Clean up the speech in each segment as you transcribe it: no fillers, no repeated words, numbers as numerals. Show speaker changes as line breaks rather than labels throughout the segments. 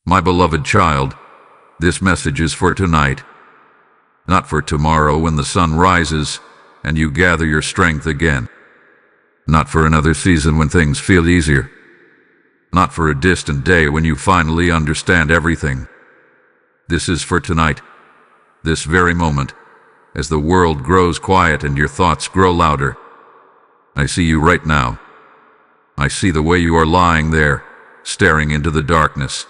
My beloved child, this message is for tonight, not for tomorrow when the sun rises and you gather your strength again. Not for another season when things feel easier. Not for a distant day when you finally understand everything. This is for tonight, this very moment, as the world grows quiet and your thoughts grow louder. I see you right now. I see the way you are lying there, staring into the darkness.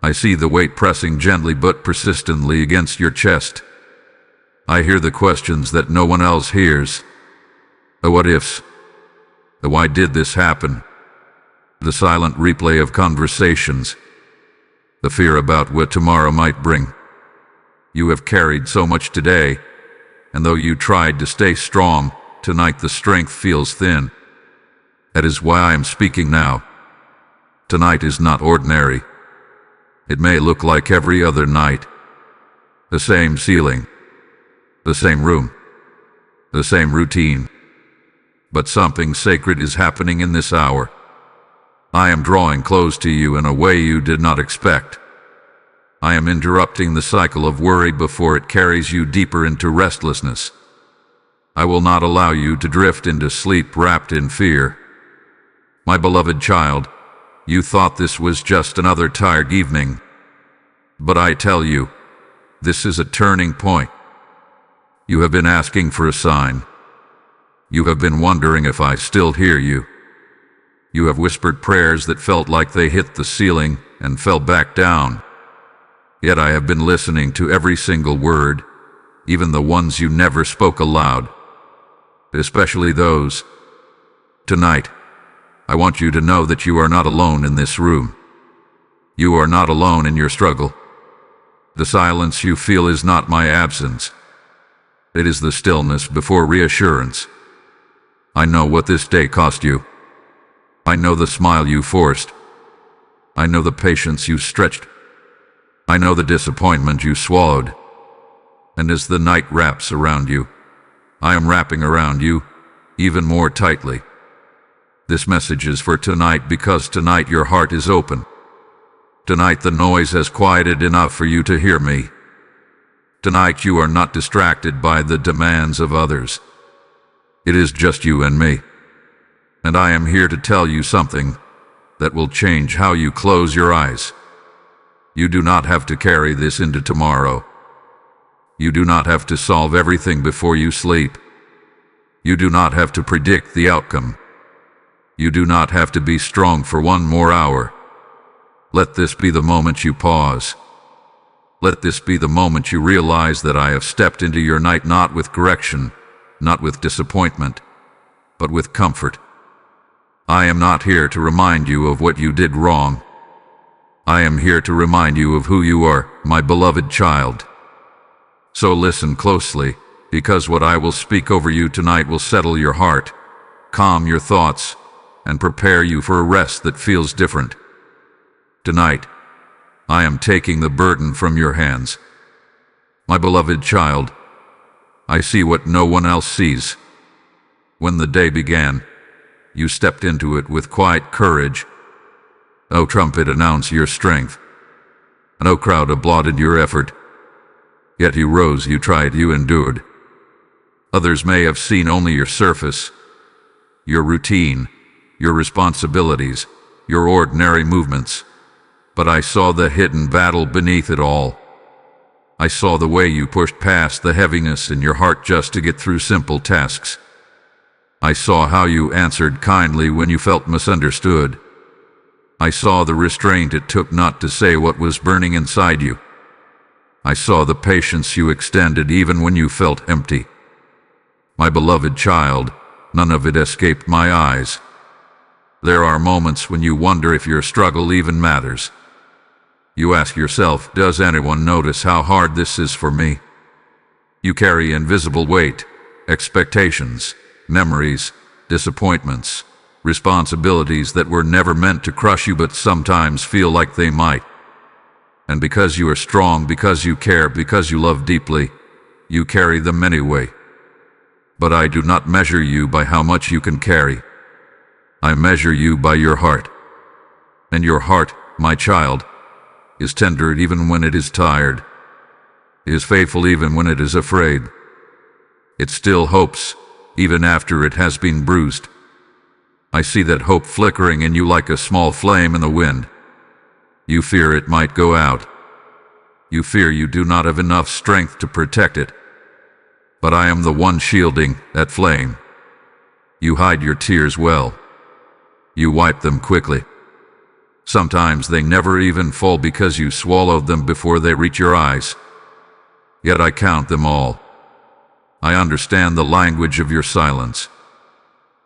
I see the weight pressing gently but persistently against your chest. I hear the questions that no one else hears. The what-ifs. The why did this happen? The silent replay of conversations. The fear about what tomorrow might bring. You have carried so much today, and though you tried to stay strong, tonight the strength feels thin. That is why I am speaking now. Tonight is not ordinary. It may look like every other night. The same ceiling. The same room. The same routine. But something sacred is happening in this hour. I am drawing close to you in a way you did not expect. I am interrupting the cycle of worry before it carries you deeper into restlessness. I will not allow you to drift into sleep wrapped in fear. My beloved child, you thought this was just another tired evening. But I tell you, this is a turning point. You have been asking for a sign. You have been wondering if I still hear you. You have whispered prayers that felt like they hit the ceiling and fell back down. Yet I have been listening to every single word, even the ones you never spoke aloud. Especially those. Tonight, I want you to know that you are not alone in this room. You are not alone in your struggle. The silence you feel is not my absence. It is the stillness before reassurance. I know what this day cost you. I know the smile you forced. I know the patience you stretched. I know the disappointment you swallowed. And as the night wraps around you, I am wrapping around you even more tightly. This message is for tonight because tonight your heart is open. Tonight the noise has quieted enough for you to hear me. Tonight you are not distracted by the demands of others. It is just you and me. And I am here to tell you something that will change how you close your eyes. You do not have to carry this into tomorrow. You do not have to solve everything before you sleep. You do not have to predict the outcome. You do not have to be strong for one more hour. Let this be the moment you pause. Let this be the moment you realize that I have stepped into your night not with correction, not with disappointment, but with comfort. I am not here to remind you of what you did wrong. I am here to remind you of who you are, my beloved child. So listen closely, because what I will speak over you tonight will settle your heart, calm your thoughts, and prepare you for a rest that feels different. Tonight, I am taking the burden from your hands. My beloved child, I see what no one else sees. When the day began, you stepped into it with quiet courage. No trumpet announced your strength. No crowd applauded your effort. Yet you rose, you tried, you endured. Others may have seen only your surface, your routine, your responsibilities, your ordinary movements. But I saw the hidden battle beneath it all. I saw the way you pushed past the heaviness in your heart just to get through simple tasks. I saw how you answered kindly when you felt misunderstood. I saw the restraint it took not to say what was burning inside you. I saw the patience you extended even when you felt empty. My beloved child, none of it escaped my eyes. There are moments when you wonder if your struggle even matters. You ask yourself, does anyone notice how hard this is for me? You carry invisible weight, expectations, memories, disappointments, responsibilities that were never meant to crush you but sometimes feel like they might. And because you are strong, because you care, because you love deeply, you carry them anyway. But I do not measure you by how much you can carry. I measure you by your heart. And your heart, my child, is tender even when it is tired, is faithful even when it is afraid. It still hopes, even after it has been bruised. I see that hope flickering in you like a small flame in the wind. You fear it might go out. You fear you do not have enough strength to protect it. But I am the one shielding that flame. You hide your tears well. You wipe them quickly. Sometimes they never even fall because you swallowed them before they reach your eyes. Yet I count them all. I understand the language of your silence.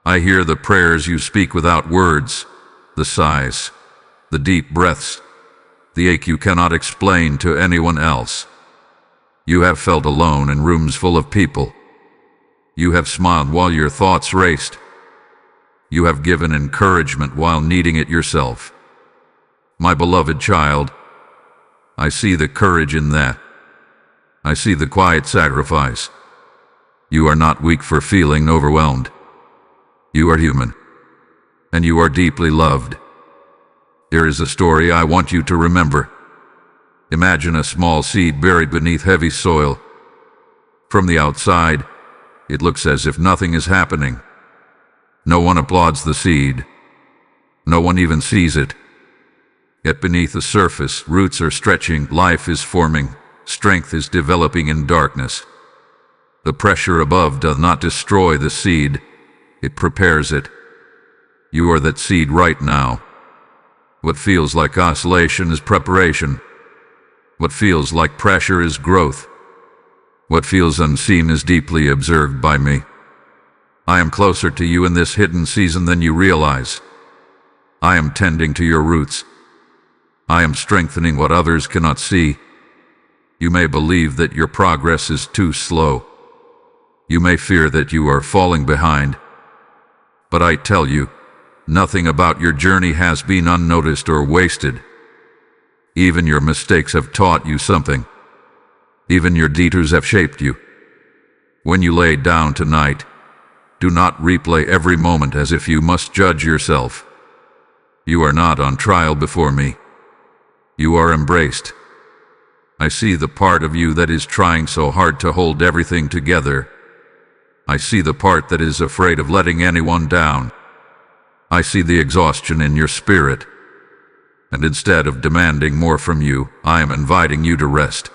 I hear the prayers you speak without words, the sighs, the deep breaths, the ache you cannot explain to anyone else. You have felt alone in rooms full of people. You have smiled while your thoughts raced. You have given encouragement while needing it yourself. My beloved child, I see the courage in that. I see the quiet sacrifice. You are not weak for feeling overwhelmed. You are human, and you are deeply loved. There is a story I want you to remember. Imagine a small seed buried beneath heavy soil. From the outside, it looks as if nothing is happening. No one applauds the seed. No one even sees it. Yet beneath the surface, roots are stretching, life is forming, strength is developing in darkness. The pressure above does not destroy the seed, it prepares it. You are that seed right now. What feels like oscillation is preparation. What feels like pressure is growth. What feels unseen is deeply observed by me. I am closer to you in this hidden season than you realize. I am tending to your roots. I am strengthening what others cannot see. You may believe that your progress is too slow. You may fear that you are falling behind. But I tell you, nothing about your journey has been unnoticed or wasted. Even your mistakes have taught you something. Even your detours have shaped you. When you lay down tonight, do not replay every moment as if you must judge yourself. You are not on trial before me. You are embraced. I see the part of you that is trying so hard to hold everything together. I see the part that is afraid of letting anyone down. I see the exhaustion in your spirit. And instead of demanding more from you, I am inviting you to rest.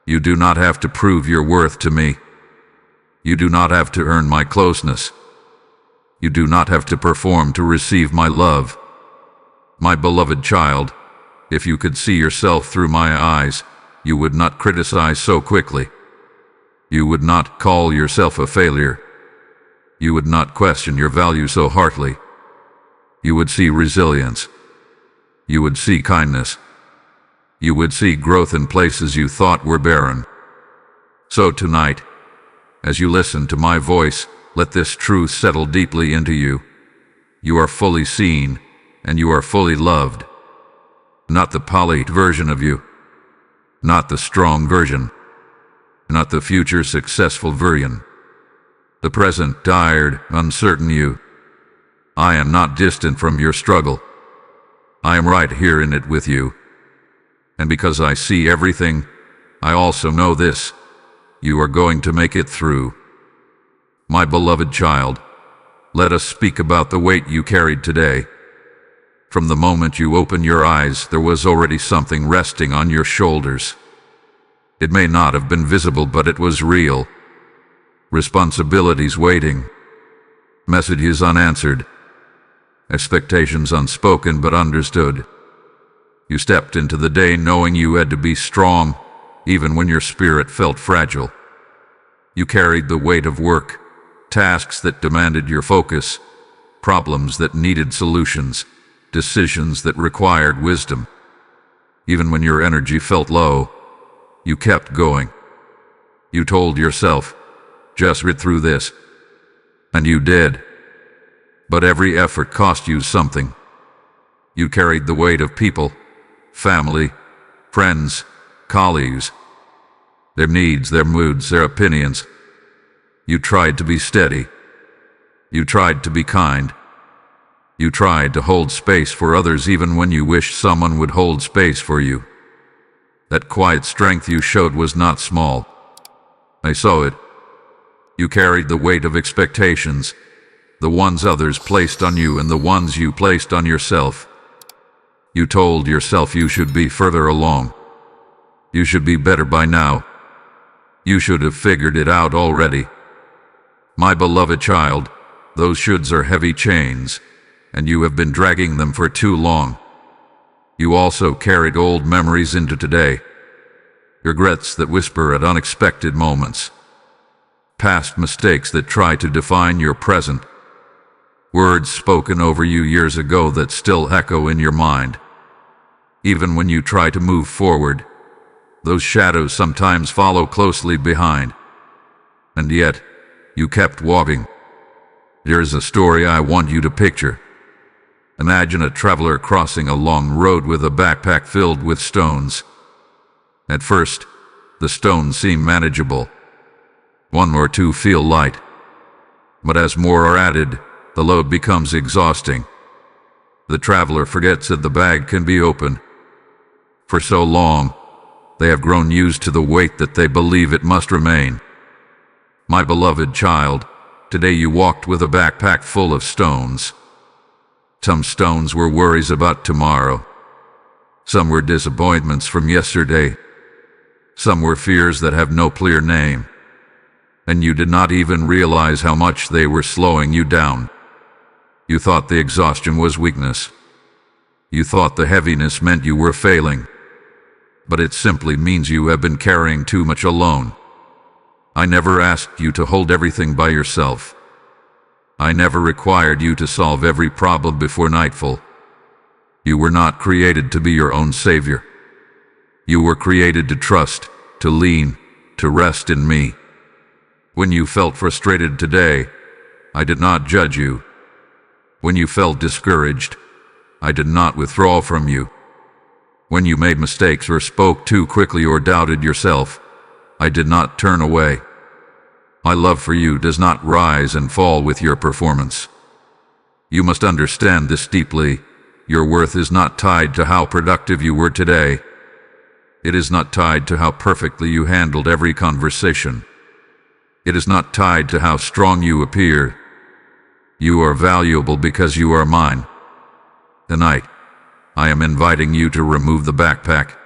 You do not have to prove your worth to me. You do not have to earn my closeness. You do not have to perform to receive my love. My beloved child, if you could see yourself through my eyes, you would not criticize so quickly. You would not call yourself a failure. You would not question your value so harshly. You would see resilience. You would see kindness. You would see growth in places you thought were barren. So tonight, as you listen to my voice, let this truth settle deeply into you. You are fully seen, and you are fully loved. Not the polished version of you. Not the strong version. Not the future successful version. The present tired, uncertain you. I am not distant from your struggle. I am right here in it with you. And because I see everything, I also know this. You are going to make it through. My beloved child, let us speak about the weight you carried today. From the moment you opened your eyes, there was already something resting on your shoulders. It may not have been visible, but it was real. Responsibilities waiting. Messages unanswered. Expectations unspoken but understood. You stepped into the day knowing you had to be strong, even when your spirit felt fragile. You carried the weight of work, tasks that demanded your focus, problems that needed solutions, decisions that required wisdom. Even when your energy felt low, you kept going. You told yourself, just get through this. And you did. But every effort cost you something. You carried the weight of people, family, friends, colleagues, their needs, their moods, their opinions. You tried to be steady. You tried to be kind. You tried to hold space for others even when you wished someone would hold space for you. That quiet strength you showed was not small. I saw it. You carried the weight of expectations, the ones others placed on you and the ones you placed on yourself. You told yourself you should be further along. You should be better by now. You should have figured it out already. My beloved child, those shoulds are heavy chains, and you have been dragging them for too long. You also carried old memories into today, regrets that whisper at unexpected moments, past mistakes that try to define your present, words spoken over you years ago that still echo in your mind. Even when you try to move forward, those shadows sometimes follow closely behind. And yet, you kept walking. There is a story I want you to picture. Imagine a traveler crossing a long road with a backpack filled with stones. At first, the stones seem manageable. One or two feel light. But as more are added, the load becomes exhausting. The traveler forgets that the bag can be opened. For so long, they have grown used to the weight that they believe it must remain. My beloved child, today you walked with a backpack full of stones. Some stones were worries about tomorrow. Some were disappointments from yesterday. Some were fears that have no clear name. And you did not even realize how much they were slowing you down. You thought the exhaustion was weakness. You thought the heaviness meant you were failing. But it simply means you have been carrying too much alone. I never asked you to hold everything by yourself. I never required you to solve every problem before nightfall. You were not created to be your own savior. You were created to trust, to lean, to rest in me. When you felt frustrated today, I did not judge you. When you felt discouraged, I did not withdraw from you. When you made mistakes or spoke too quickly or doubted yourself, I did not turn away. My love for you does not rise and fall with your performance. You must understand this deeply. Your worth is not tied to how productive you were today. It is not tied to how perfectly you handled every conversation. It is not tied to how strong you appear. You are valuable because you are mine. Tonight, I am inviting you to remove the backpack.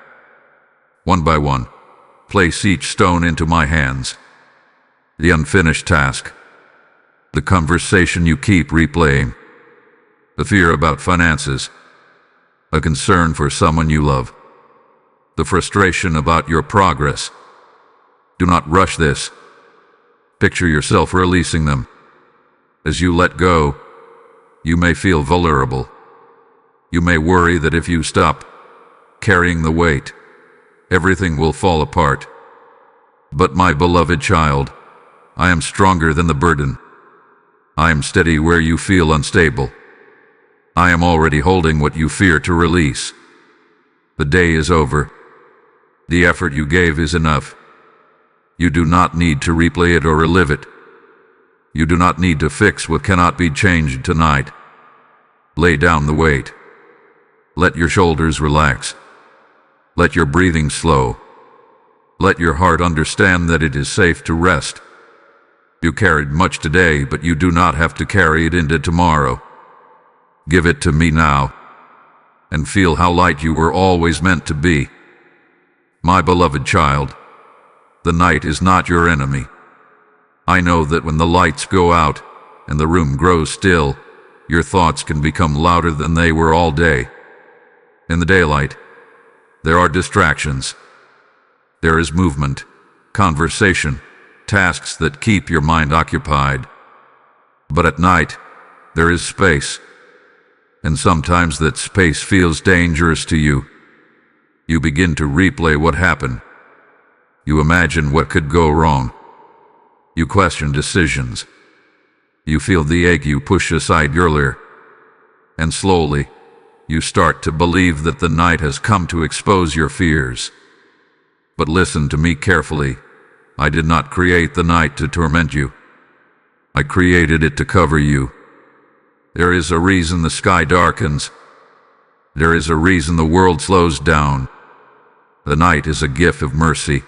One by one, place each stone into my hands. The unfinished task. The conversation you keep replaying. The fear about finances. A concern for someone you love. The frustration about your progress. Do not rush this. Picture yourself releasing them. As you let go, you may feel vulnerable. You may worry that if you stop carrying the weight, everything will fall apart. But my beloved child, I am stronger than the burden. I am steady where you feel unstable. I am already holding what you fear to release. The day is over. The effort you gave is enough. You do not need to replay it or relive it. You do not need to fix what cannot be changed tonight. Lay down the weight. Let your shoulders relax. Let your breathing slow. Let your heart understand that it is safe to rest. You carried much today, but you do not have to carry it into tomorrow. Give it to me now, and feel how light you were always meant to be. My beloved child, the night is not your enemy. I know that when the lights go out and the room grows still, your thoughts can become louder than they were all day. In the daylight, there are distractions. There is movement, conversation, tasks that keep your mind occupied. But at night, there is space. And sometimes that space feels dangerous to you. You begin to replay what happened. You imagine what could go wrong. You question decisions. You feel the ache you pushed aside earlier. And slowly, you start to believe that the night has come to expose your fears. But listen to me carefully. I did not create the night to torment you. I created it to cover you. There is a reason the sky darkens. There is a reason the world slows down. The night is a gift of mercy.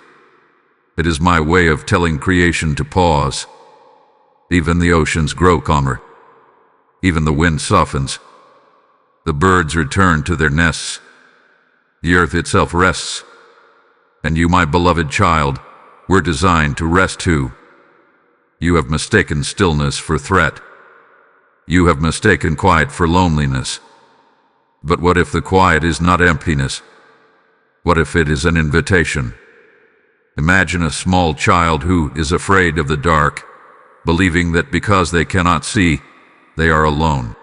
It is my way of telling creation to pause. Even the oceans grow calmer. Even the wind softens. The birds return to their nests. The earth itself rests. And you, my beloved child, were designed to rest too. You have mistaken stillness for threat. You have mistaken quiet for loneliness. But what if the quiet is not emptiness? What if it is an invitation? Imagine a small child who is afraid of the dark, believing that because they cannot see, they are alone.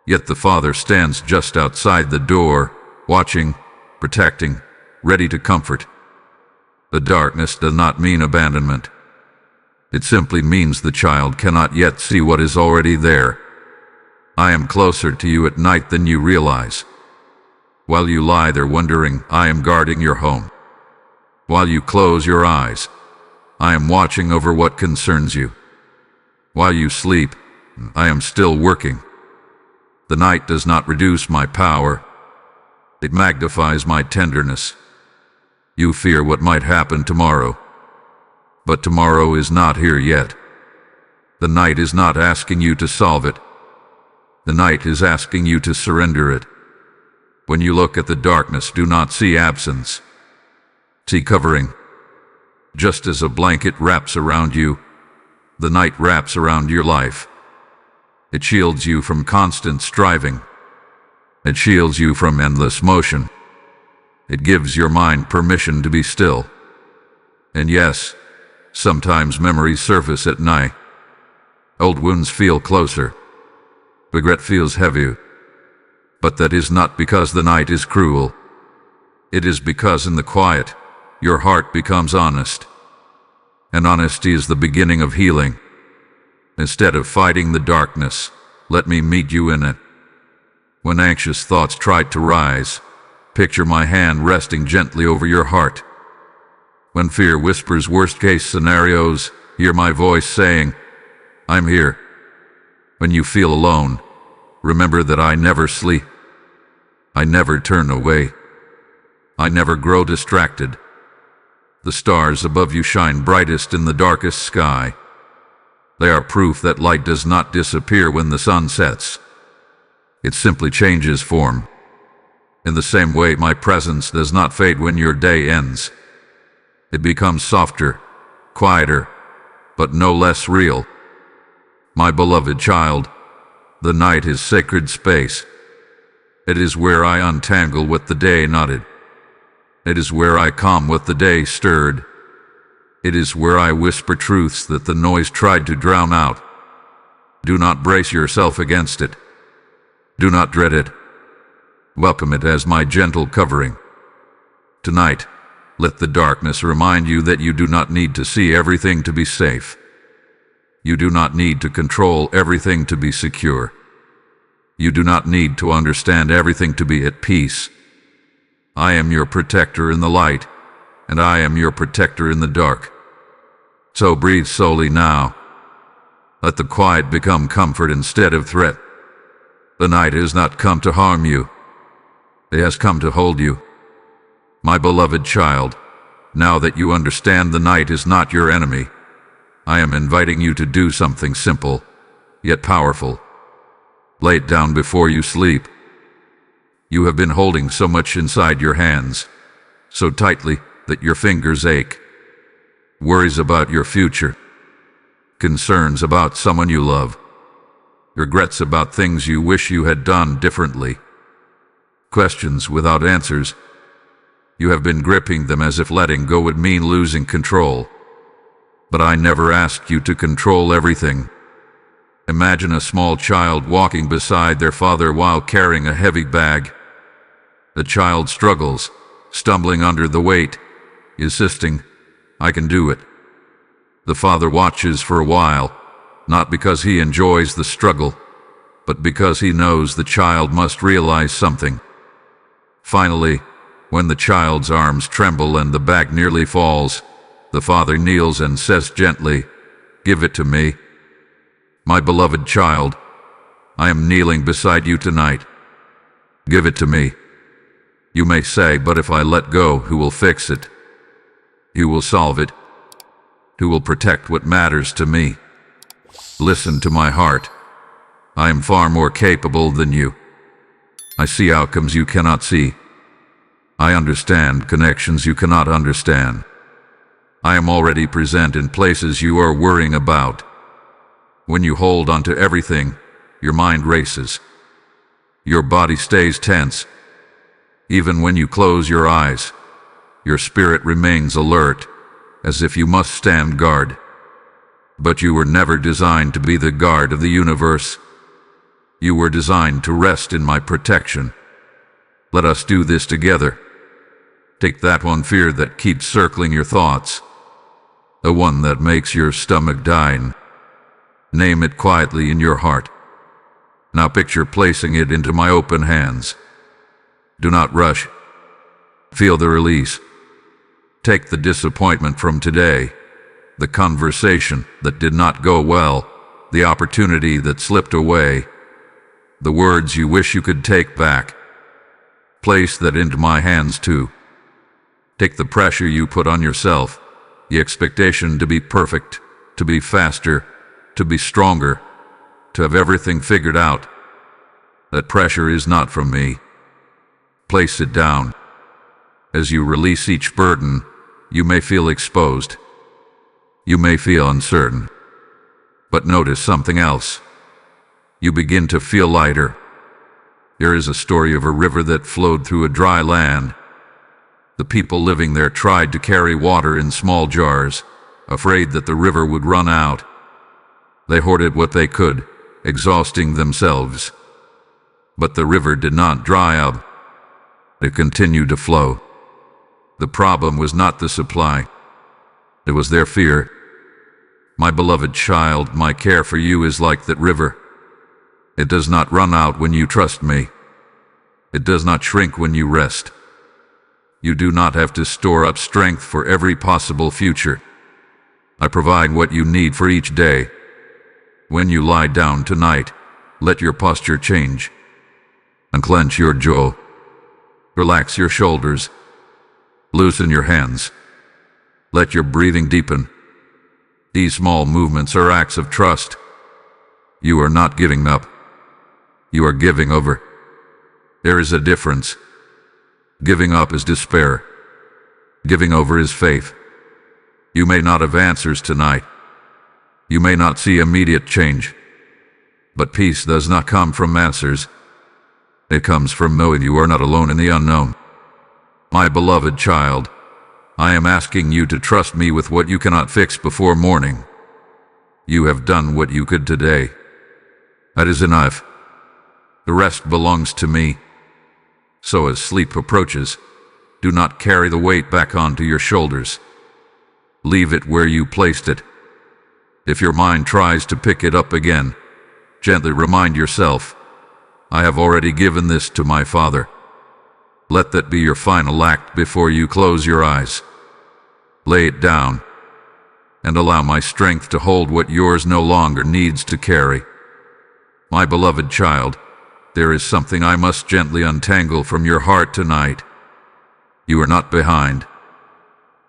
Yet the Father stands just outside the door, watching, protecting, ready to comfort. The darkness does not mean abandonment. It simply means the child cannot yet see what is already there. I am closer to you at night than you realize. While you lie there wondering, I am guarding your home. While you close your eyes, I am watching over what concerns you. While you sleep, I am still working. The night does not reduce my power. It magnifies my tenderness. You fear what might happen tomorrow. But tomorrow is not here yet. The night is not asking you to solve it. The night is asking you to surrender it. When you look at the darkness, do not see absence. See covering. Just as a blanket wraps around you, the night wraps around your life. It shields you from constant striving. It shields you from endless motion. It gives your mind permission to be still. And yes, sometimes memories surface at night. Old wounds feel closer. Regret feels heavier. But that is not because the night is cruel. It is because in the quiet, your heart becomes honest. And honesty is the beginning of healing. Instead of fighting the darkness, let me meet you in it. When anxious thoughts try to rise, picture my hand resting gently over your heart. When fear whispers worst-case scenarios, hear my voice saying, I'm here. When you feel alone, remember that I never sleep. I never turn away. I never grow distracted. The stars above you shine brightest in the darkest sky. They are proof that light does not disappear when the sun sets. It simply changes form. In the same way, my presence does not fade when your day ends. It becomes softer, quieter, but no less real. My beloved child, the night is sacred space. It is where I untangle what the day knotted. It is where I calm what the day stirred. It is where I whisper truths that the noise tried to drown out. Do not brace yourself against it. Do not dread it. Welcome it as my gentle covering. Tonight, let the darkness remind you that you do not need to see everything to be safe. You do not need to control everything to be secure. You do not need to understand everything to be at peace. I am your protector in the light, and I am your protector in the dark. So breathe slowly now. Let the quiet become comfort instead of threat. The night has not come to harm you. It has come to hold you. My beloved child, now that you understand the night is not your enemy, I am inviting you to do something simple, yet powerful. Lay it down before you sleep. You have been holding so much inside your hands, so tightly that your fingers ache. Worries about your future, concerns about someone you love, regrets about things you wish you had done differently, questions without answers. You have been gripping them as if letting go would mean losing control. But I never asked you to control everything. Imagine a small child walking beside their father while carrying a heavy bag. The child struggles, stumbling under the weight, insisting, I can do it. The father watches for a while, not because he enjoys the struggle, but because he knows the child must realize something. Finally, when the child's arms tremble and the bag nearly falls, the father kneels and says gently, Give it to me. My beloved child, I am kneeling beside you tonight. Give it to me. You may say, but if I let go, who will fix it? Who will solve it? Who will protect what matters to me? Listen to my heart. I am far more capable than you. I see outcomes you cannot see. I understand connections you cannot understand. I am already present in places you are worrying about. When you hold on to everything, your mind races. Your body stays tense. Even when you close your eyes, your spirit remains alert, as if you must stand guard. But you were never designed to be the guard of the universe. You were designed to rest in my protection. Let us do this together. Take that one fear that keeps circling your thoughts, the one that makes your stomach dine. Name it quietly in your heart. Now picture placing it into my open hands. Do not rush. Feel the release. Take the disappointment from today, the conversation that did not go well, the opportunity that slipped away, the words you wish you could take back. Place that into my hands too. Take the pressure you put on yourself, the expectation to be perfect, to be faster, to be stronger, to have everything figured out. That pressure is not from me. Place it down. As you release each burden, you may feel exposed. You may feel uncertain. But notice something else. You begin to feel lighter. There is a story of a river that flowed through a dry land. The people living there tried to carry water in small jars, afraid that the river would run out. They hoarded what they could, exhausting themselves. But the river did not dry up. It continued to flow. The problem was not the supply. It was their fear. My beloved child, my care for you is like that river. It does not run out when you trust me. It does not shrink when you rest. You do not have to store up strength for every possible future. I provide what you need for each day. When you lie down tonight, let your posture change. Unclench your jaw. Relax your shoulders. Loosen your hands. Let your breathing deepen. These small movements are acts of trust. You are not giving up. You are giving over. There is a difference. Giving up is despair. Giving over is faith. You may not have answers tonight. You may not see immediate change. But peace does not come from answers. It comes from knowing you are not alone in the unknown. My beloved child, I am asking you to trust me with what you cannot fix before morning. You have done what you could today. That is enough. The rest belongs to me. So as sleep approaches, do not carry the weight back onto your shoulders. Leave it where you placed it. If your mind tries to pick it up again, gently remind yourself, I have already given this to my Father. Let that be your final act before you close your eyes. Lay it down, and allow my strength to hold what yours no longer needs to carry. My beloved child, there is something I must gently untangle from your heart tonight. You are not behind.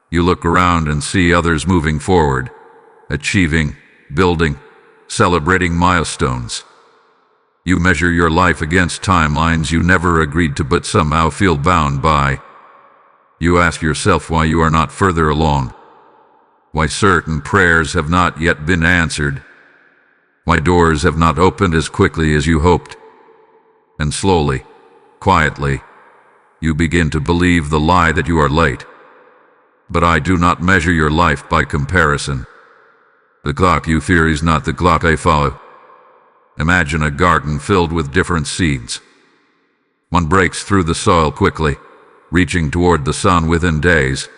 You look around and see others moving forward, achieving, building, celebrating milestones. You measure your life against timelines you never agreed to but somehow feel bound by. You ask yourself why you are not further along, why certain prayers have not yet been answered, why doors have not opened as quickly as you hoped. And slowly, quietly, you begin to believe the lie that you are late. But I do not measure your life by comparison. The clock you fear is not the clock I follow. Imagine a garden filled with different seeds. One breaks through the soil quickly, reaching toward the sun within days.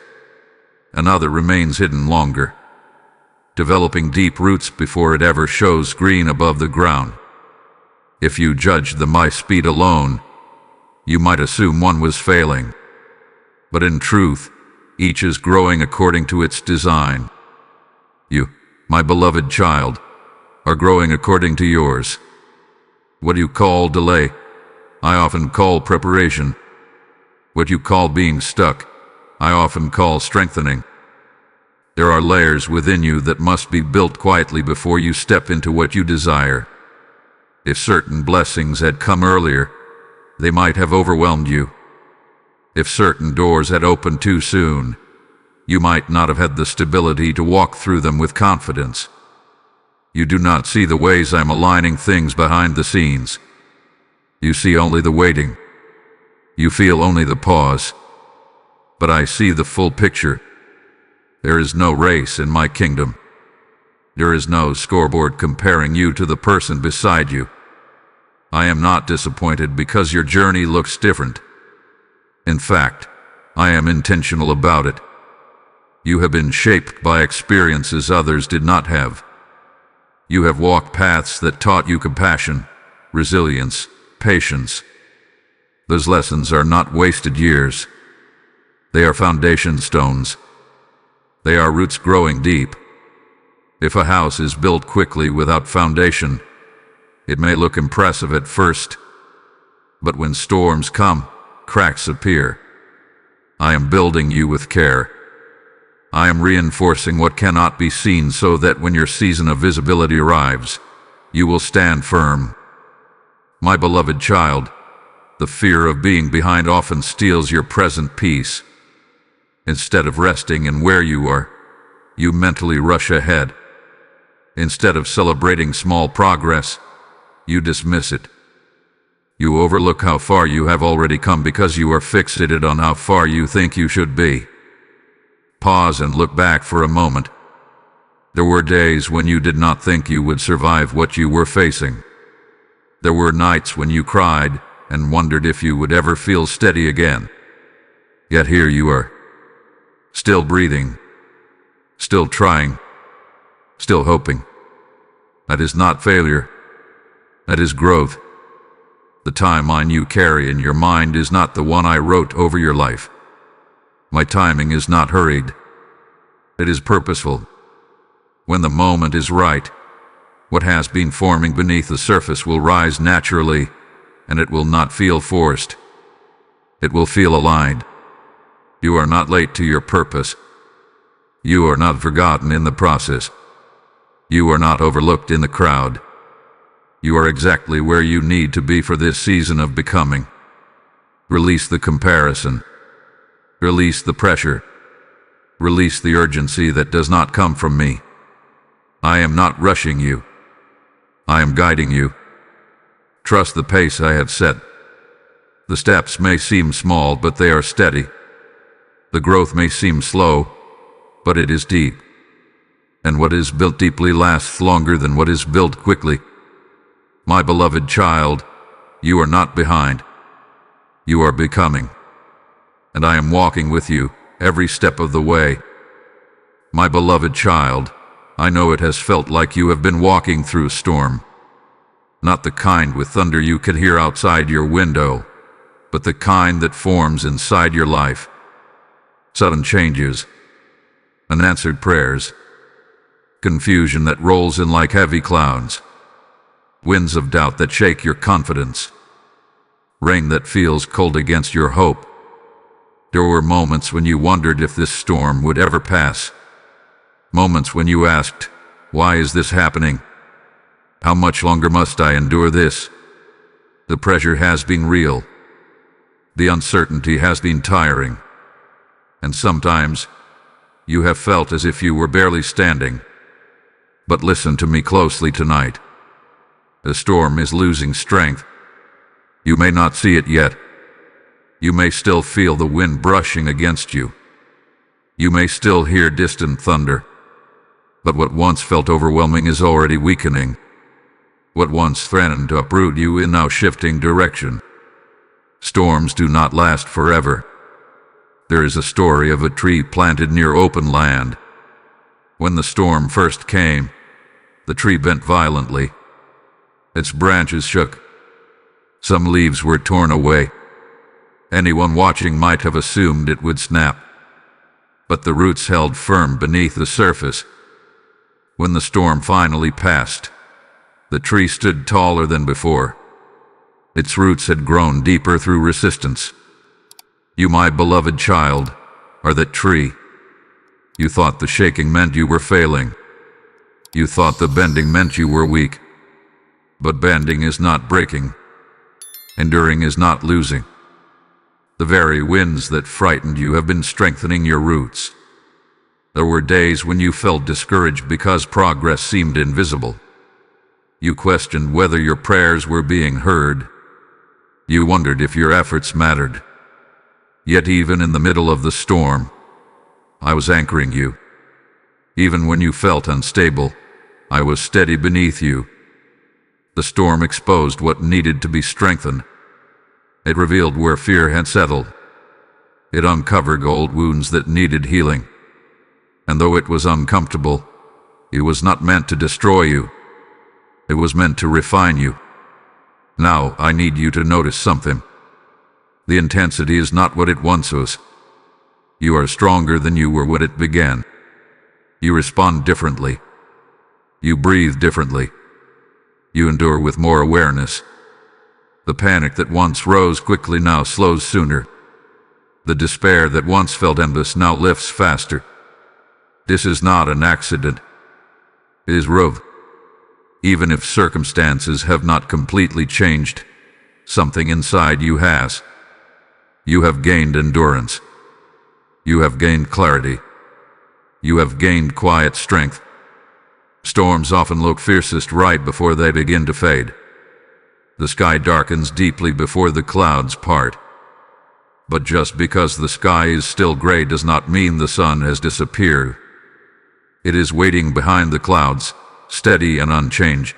Another remains hidden longer, developing deep roots before it ever shows green above the ground. If you judged them by speed alone, you might assume one was failing. But in truth, each is growing according to its design. You, my beloved child, are growing according to yours. What you call delay, I often call preparation. What you call being stuck, I often call strengthening. There are layers within you that must be built quietly before you step into what you desire. If certain blessings had come earlier, they might have overwhelmed you. If certain doors had opened too soon, you might not have had the stability to walk through them with confidence. You do not see the ways I'm aligning things behind the scenes. You see only the waiting. You feel only the pause. But I see the full picture. There is no race in my kingdom. There is no scoreboard comparing you to the person beside you. I am not disappointed because your journey looks different. In fact, I am intentional about it. You have been shaped by experiences others did not have. You have walked paths that taught you compassion, resilience, patience. Those lessons are not wasted years. They are foundation stones. They are roots growing deep. If a house is built quickly without foundation, it may look impressive at first, but when storms come, cracks appear. I am building you with care. I am reinforcing what cannot be seen so that when your season of visibility arrives, you will stand firm. My beloved child, the fear of being behind often steals your present peace. Instead of resting in where you are, you mentally rush ahead. Instead of celebrating small progress, you dismiss it. You overlook how far you have already come because you are fixated on how far you think you should be. Pause and look back for a moment. There were days when you did not think you would survive what you were facing. There were nights when you cried and wondered if you would ever feel steady again. Yet here you are, still breathing, still trying, still hoping. That is not failure. That is growth. The timeline you carry in your mind is not the one I wrote over your life. My timing is not hurried. It is purposeful. When the moment is right, what has been forming beneath the surface will rise naturally, and it will not feel forced. It will feel aligned. You are not late to your purpose. You are not forgotten in the process. You are not overlooked in the crowd. You are exactly where you need to be for this season of becoming. Release the comparison. Release the pressure. Release the urgency that does not come from me. I am not rushing you. I am guiding you. Trust the pace I have set. The steps may seem small, but they are steady. The growth may seem slow, but it is deep. And what is built deeply lasts longer than what is built quickly. My beloved child, you are not behind. You are becoming. And I am walking with you every step of the way. My beloved child, I know it has felt like you have been walking through a storm. Not the kind with thunder you can hear outside your window, but the kind that forms inside your life. Sudden changes, unanswered prayers, confusion that rolls in like heavy clouds, winds of doubt that shake your confidence, rain that feels cold against your hope. There were moments when you wondered if this storm would ever pass. Moments when you asked, why is this happening? How much longer must I endure this? The pressure has been real. The uncertainty has been tiring. And sometimes, you have felt as if you were barely standing. But listen to me closely tonight. The storm is losing strength. You may not see it yet. You may still feel the wind brushing against you. You may still hear distant thunder. But what once felt overwhelming is already weakening. What once threatened to uproot you is now shifting direction. Storms do not last forever. There is a story of a tree planted near open land. When the storm first came, the tree bent violently. Its branches shook. Some leaves were torn away. Anyone watching might have assumed it would snap. But the roots held firm beneath the surface. When the storm finally passed, the tree stood taller than before. Its roots had grown deeper through resistance. You, my beloved child, are that tree. You thought the shaking meant you were failing. You thought the bending meant you were weak. But bending is not breaking. Enduring is not losing. The very winds that frightened you have been strengthening your roots. There were days when you felt discouraged because progress seemed invisible. You questioned whether your prayers were being heard. You wondered if your efforts mattered. Yet even in the middle of the storm, I was anchoring you. Even when you felt unstable, I was steady beneath you. The storm exposed what needed to be strengthened. It revealed where fear had settled. It uncovered old wounds that needed healing. And though it was uncomfortable, it was not meant to destroy you. It was meant to refine you. Now I need you to notice something. The intensity is not what it once was. You are stronger than you were when it began. You respond differently. You breathe differently. You endure with more awareness. The panic that once rose quickly now slows sooner. The despair that once felt endless now lifts faster. This is not an accident. It is Rove. Even if circumstances have not completely changed, something inside you has. You have gained endurance. You have gained clarity. You have gained quiet strength. Storms often look fiercest right before they begin to fade. The sky darkens deeply before the clouds part. But just because the sky is still gray does not mean the sun has disappeared. It is waiting behind the clouds, steady and unchanged.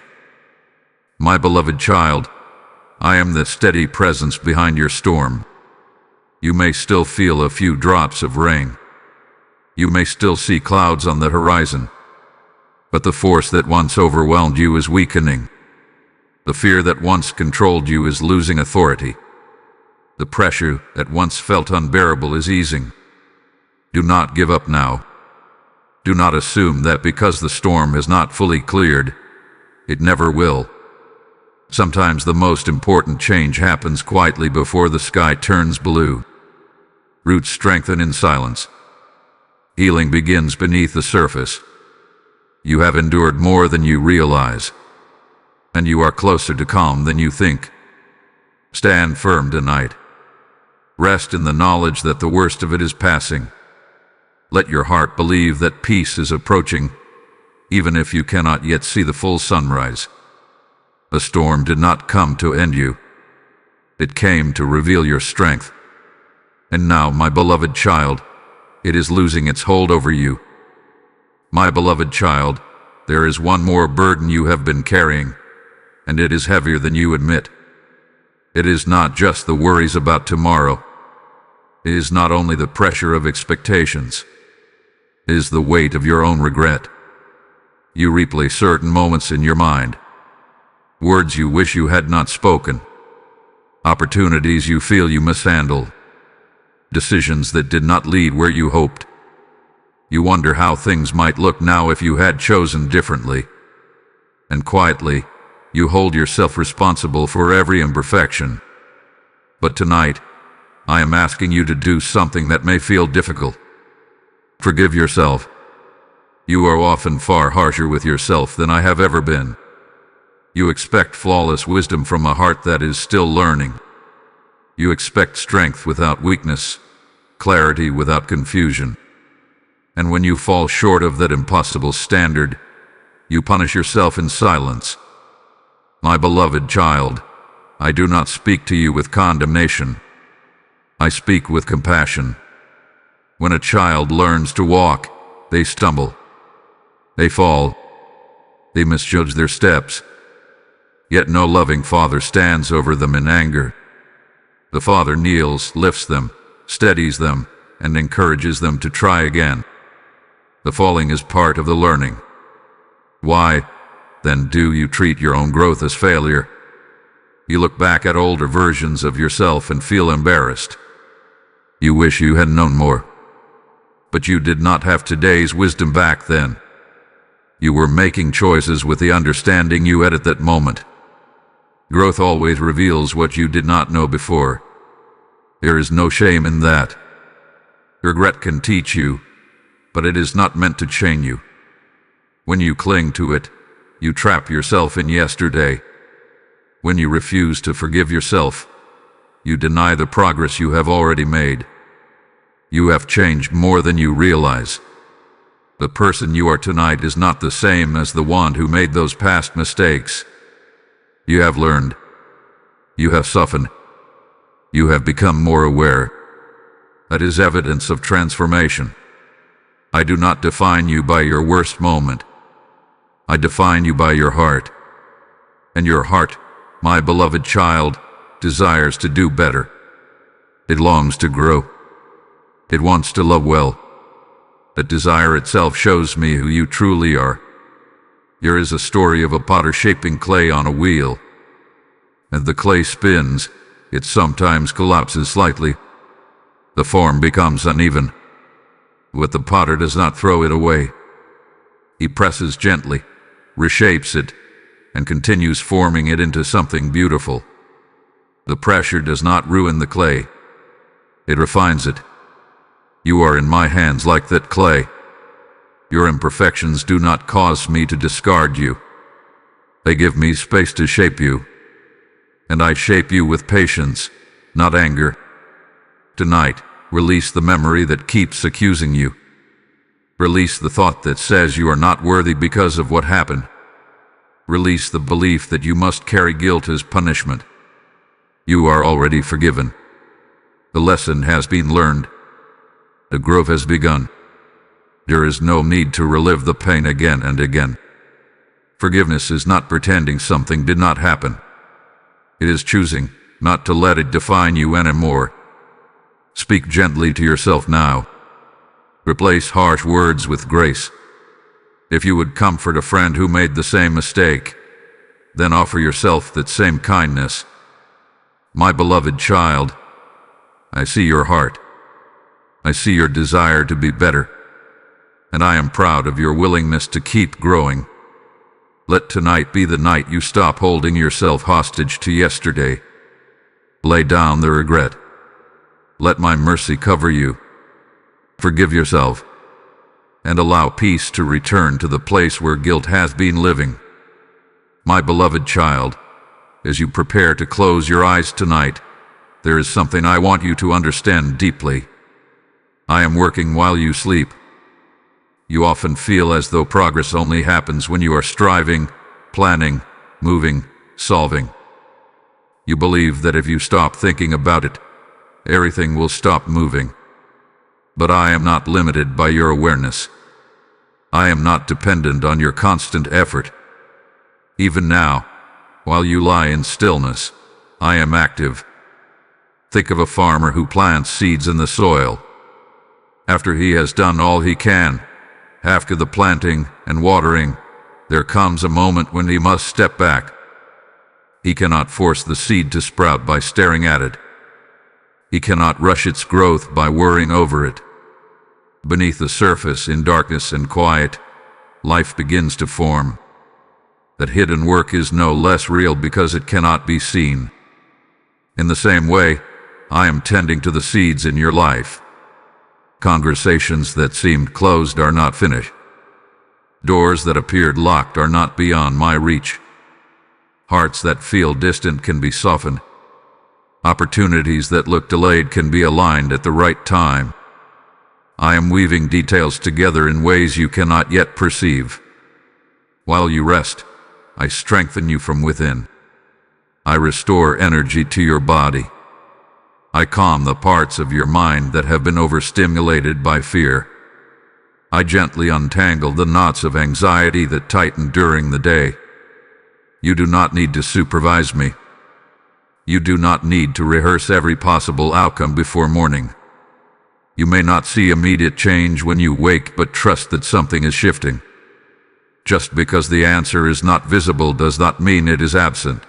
My beloved child, I am the steady presence behind your storm. You may still feel a few drops of rain. You may still see clouds on the horizon. But the force that once overwhelmed you is weakening. The fear that once controlled you is losing authority. The pressure that once felt unbearable is easing. Do not give up now. Do not assume that because the storm has not fully cleared, it never will. Sometimes the most important change happens quietly before the sky turns blue. Roots strengthen in silence. Healing begins beneath the surface. You have endured more than you realize, and you are closer to calm than you think. Stand firm tonight. Rest in the knowledge that the worst of it is passing. Let your heart believe that peace is approaching, even if you cannot yet see the full sunrise. The storm did not come to end you. It came to reveal your strength. And now, my beloved child, it is losing its hold over you. My beloved child, there is one more burden you have been carrying, and it is heavier than you admit. It is not just the worries about tomorrow. It is not only the pressure of expectations. It is the weight of your own regret. You replay certain moments in your mind. Words you wish you had not spoken. Opportunities you feel you mishandled. Decisions that did not lead where you hoped. You wonder how things might look now if you had chosen differently. And quietly, you hold yourself responsible for every imperfection. But tonight, I am asking you to do something that may feel difficult. Forgive yourself. You are often far harsher with yourself than I have ever been. You expect flawless wisdom from a heart that is still learning. You expect strength without weakness, clarity without confusion. And when you fall short of that impossible standard, you punish yourself in silence. My beloved child, I do not speak to you with condemnation. I speak with compassion. When a child learns to walk, they stumble. They fall. They misjudge their steps. Yet no loving father stands over them in anger. The father kneels, lifts them, steadies them, and encourages them to try again. The falling is part of the learning. Why, then, do you treat your own growth as failure? You look back at older versions of yourself and feel embarrassed. You wish you had known more. But you did not have today's wisdom back then. You were making choices with the understanding you had at that moment. Growth always reveals what you did not know before. There is no shame in that. Regret can teach you, but it is not meant to chain you. When you cling to it, you trap yourself in yesterday. When you refuse to forgive yourself, you deny the progress you have already made. You have changed more than you realize. The person you are tonight is not the same as the one who made those past mistakes. You have learned. You have softened. You have become more aware. That is evidence of transformation. I do not define you by your worst moment. I define you by your heart. And your heart, my beloved child, desires to do better. It longs to grow. It wants to love well. That desire itself shows me who you truly are. Here is a story of a potter shaping clay on a wheel. As the clay spins, it sometimes collapses slightly. The form becomes uneven, but the potter does not throw it away. He presses gently, reshapes it, and continues forming it into something beautiful. The pressure does not ruin the clay. It refines it. You are in my hands like that clay. Your imperfections do not cause me to discard you. They give me space to shape you. And I shape you with patience, not anger. Tonight, release the memory that keeps accusing you. Release the thought that says you are not worthy because of what happened. Release the belief that you must carry guilt as punishment. You are already forgiven. The lesson has been learned. The growth has begun. There is no need to relive the pain again and again. Forgiveness is not pretending something did not happen. It is choosing not to let it define you anymore. Speak gently to yourself now. Replace harsh words with grace. If you would comfort a friend who made the same mistake, then offer yourself that same kindness. My beloved child, I see your heart. I see your desire to be better, and I am proud of your willingness to keep growing. Let tonight be the night you stop holding yourself hostage to yesterday. Lay down the regret. Let my mercy cover you. Forgive yourself, and allow peace to return to the place where guilt has been living. My beloved child, as you prepare to close your eyes tonight, there is something I want you to understand deeply. I am working while you sleep. You often feel as though progress only happens when you are striving, planning, moving, solving. You believe that if you stop thinking about it, everything will stop moving. But I am not limited by your awareness. I am not dependent on your constant effort. Even now, while you lie in stillness, I am active. Think of a farmer who plants seeds in the soil. After he has done all he can, after the planting and watering, there comes a moment when he must step back. He cannot force the seed to sprout by staring at it. He cannot rush its growth by worrying over it. Beneath the surface, in darkness and quiet, life begins to form. That hidden work is no less real because it cannot be seen. In the same way, I am tending to the seeds in your life. Conversations that seemed closed are not finished. Doors that appeared locked are not beyond my reach. Hearts that feel distant can be softened. Opportunities that look delayed can be aligned at the right time. I am weaving details together in ways you cannot yet perceive. While you rest, I strengthen you from within. I restore energy to your body. I calm the parts of your mind that have been overstimulated by fear. I gently untangle the knots of anxiety that tighten during the day. You do not need to supervise me. You do not need to rehearse every possible outcome before morning. You may not see immediate change when you wake, but trust that something is shifting. Just because the answer is not visible does not mean it is absent.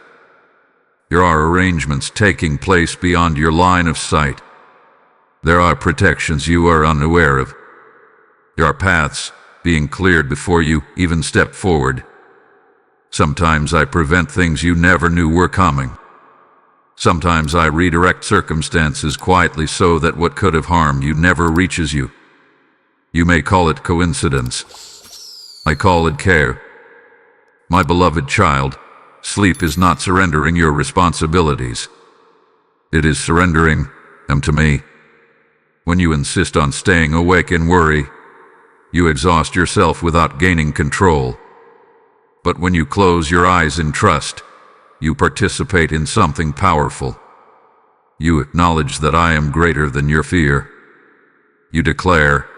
There are arrangements taking place beyond your line of sight. There are protections you are unaware of. There are paths being cleared before you even step forward. Sometimes I prevent things you never knew were coming. Sometimes I redirect circumstances quietly so that what could have harmed you never reaches you. You may call it coincidence. I call it care. My beloved child, sleep is not surrendering your responsibilities. It is surrendering them to me. When you insist on staying awake in worry, you exhaust yourself without gaining control. But when you close your eyes in trust, you participate in something powerful. You acknowledge that I am greater than your fear. You declare,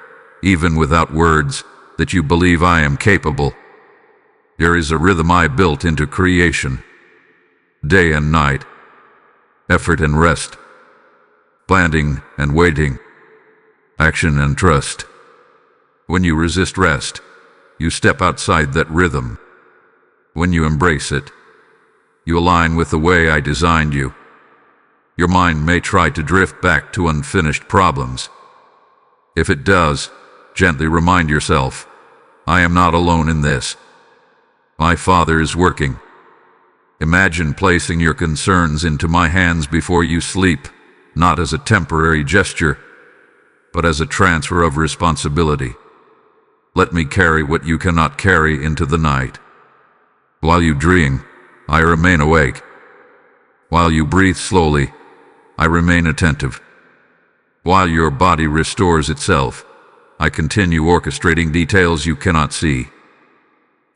even without words, that you believe I am capable. There is a rhythm I built into creation. Day and night, effort and rest, planting and waiting, action and trust. When you resist rest, you step outside that rhythm. When you embrace it, you align with the way I designed you. Your mind may try to drift back to unfinished problems. If it does, gently remind yourself, I am not alone in this. My Father is working. Imagine placing your concerns into my hands before you sleep, not as a temporary gesture, but as a transfer of responsibility. Let me carry what you cannot carry into the night. While you dream, I remain awake. While you breathe slowly, I remain attentive. While your body restores itself, I continue orchestrating details you cannot see.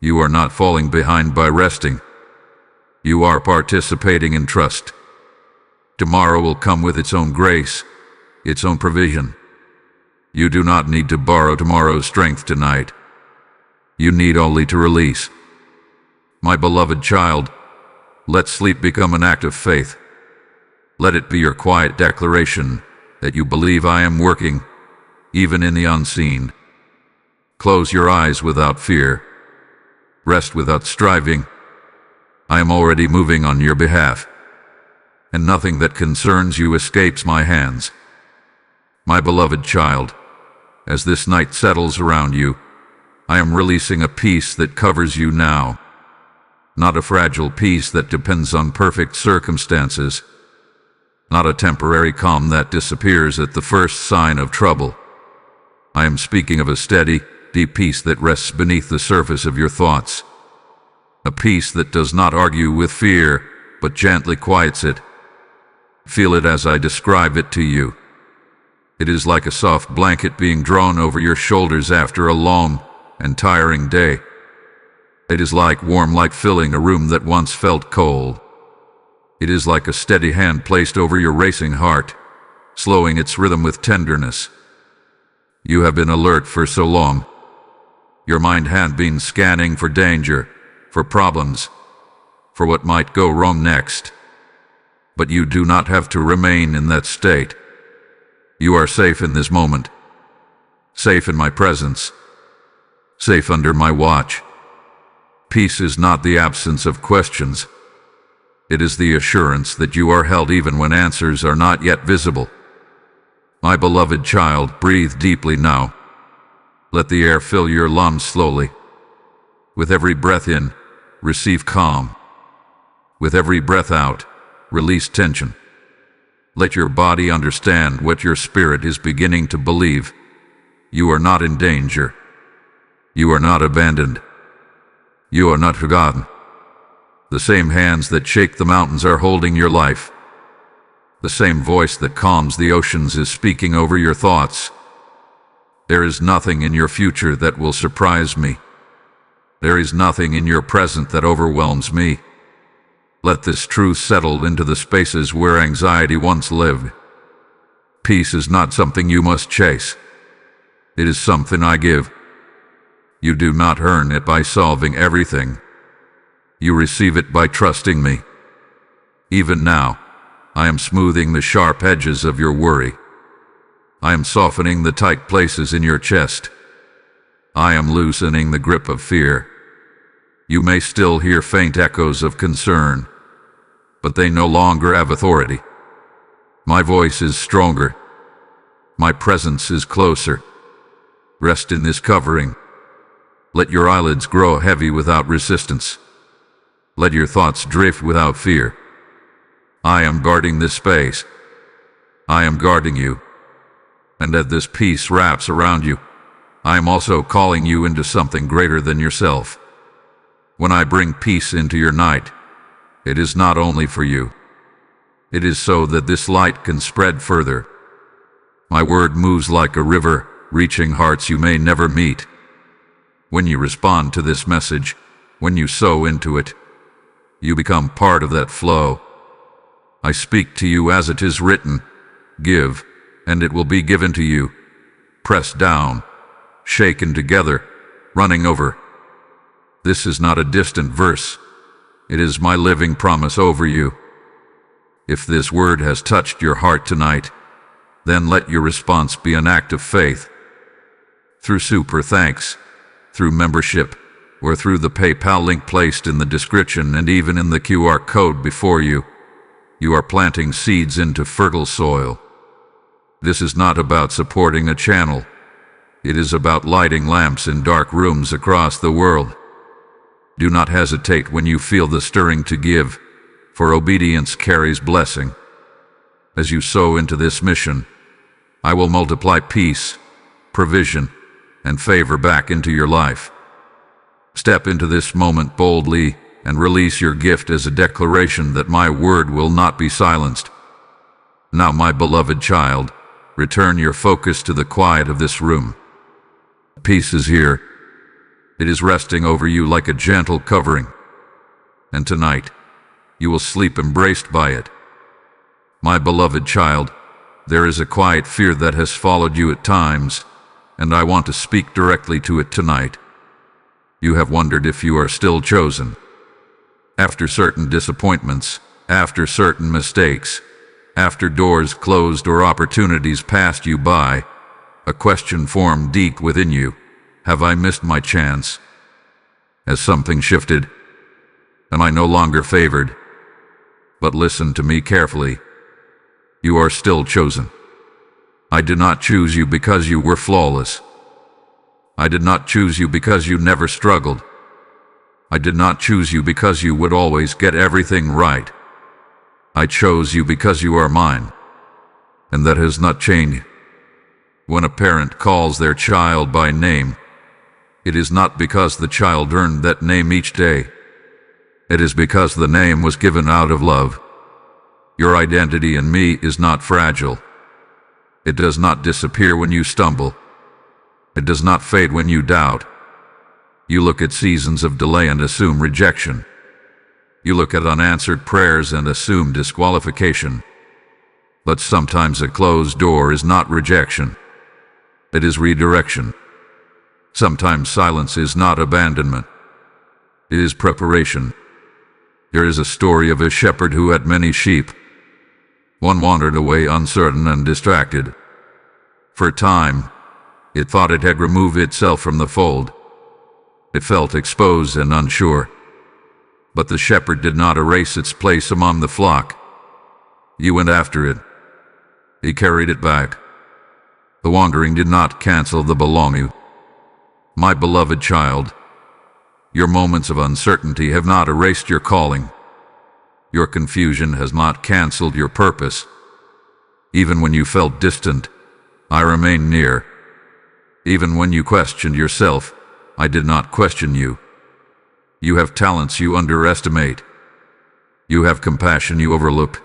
You are not falling behind by resting. You are participating in trust. Tomorrow will come with its own grace, its own provision. You do not need to borrow tomorrow's strength tonight. You need only to release. My beloved child, let sleep become an act of faith. Let it be your quiet declaration that you believe I am working, even in the unseen. Close your eyes without fear. Rest without striving. I am already moving on your behalf, and nothing that concerns you escapes my hands. My beloved child, as this night settles around you, I am releasing a peace that covers you now, not a fragile peace that depends on perfect circumstances, not a temporary calm that disappears at the first sign of trouble. I am speaking of a steady, deep peace that rests beneath the surface of your thoughts. A peace that does not argue with fear, but gently quiets it. Feel it as I describe it to you. It is like a soft blanket being drawn over your shoulders after a long and tiring day. It is like warm light filling a room that once felt cold. It is like a steady hand placed over your racing heart, slowing its rhythm with tenderness. You have been alert for so long. Your mind had been scanning for danger, for problems, for what might go wrong next. But you do not have to remain in that state. You are safe in this moment, safe in my presence, safe under my watch. Peace is not the absence of questions. It is the assurance that you are held even when answers are not yet visible. My beloved child, breathe deeply now. Let the air fill your lungs slowly. With every breath in, receive calm. With every breath out, release tension. Let your body understand what your spirit is beginning to believe. You are not in danger. You are not abandoned. You are not forgotten. The same hands that shake the mountains are holding your life. The same voice that calms the oceans is speaking over your thoughts. There is nothing in your future that will surprise me. There is nothing in your present that overwhelms me. Let this truth settle into the spaces where anxiety once lived. Peace is not something you must chase. It is something I give. You do not earn it by solving everything. You receive it by trusting me. Even now, I am smoothing the sharp edges of your worry. I am softening the tight places in your chest. I am loosening the grip of fear. You may still hear faint echoes of concern, but they no longer have authority. My voice is stronger. My presence is closer. Rest in this covering. Let your eyelids grow heavy without resistance. Let your thoughts drift without fear. I am guarding this space. I am guarding you. And as this peace wraps around you, I am also calling you into something greater than yourself. When I bring peace into your night, it is not only for you. It is so that this light can spread further. My word moves like a river, reaching hearts you may never meet. When you respond to this message, when you sow into it, you become part of that flow. I speak to you as it is written, give, and it will be given to you. Pressed down, shaken together, running over. This is not a distant verse. It is my living promise over you. If this word has touched your heart tonight, then let your response be an act of faith. Through super thanks, through membership, or through the PayPal link placed in the description and even in the QR code before you, you are planting seeds into fertile soil. This is not about supporting a channel. It is about lighting lamps in dark rooms across the world. Do not hesitate when you feel the stirring to give, for obedience carries blessing. As you sow into this mission, I will multiply peace, provision, and favor back into your life. Step into this moment boldly and release your gift as a declaration that my word will not be silenced. Now, my beloved child, return your focus to the quiet of this room. Peace is here. It is resting over you like a gentle covering. And tonight, you will sleep embraced by it. My beloved child, there is a quiet fear that has followed you at times, and I want to speak directly to it tonight. You have wondered if you are still chosen. After certain disappointments, after certain mistakes, after doors closed or opportunities passed you by, a question formed deep within you. Have I missed my chance? Has something shifted? Am I no longer favored? But listen to me carefully. You are still chosen. I did not choose you because you were flawless. I did not choose you because you never struggled. I did not choose you because you would always get everything right. I chose you because you are mine, and that has not changed. When a parent calls their child by name, it is not because the child earned that name each day. It is because the name was given out of love. Your identity in me is not fragile. It does not disappear when you stumble. It does not fade when you doubt. You look at seasons of delay and assume rejection. You look at unanswered prayers and assume disqualification. But sometimes a closed door is not rejection. It is redirection. Sometimes silence is not abandonment. It is preparation. There is a story of a shepherd who had many sheep. One wandered away uncertain and distracted. For a time, it thought it had removed itself from the fold. It felt exposed and unsure. But the shepherd did not erase its place among the flock. He went after it. He carried it back. The wandering did not cancel the belonging. My beloved child, your moments of uncertainty have not erased your calling. Your confusion has not canceled your purpose. Even when you felt distant, I remained near. Even when you questioned yourself, I did not question you. You have talents you underestimate. You have compassion you overlook.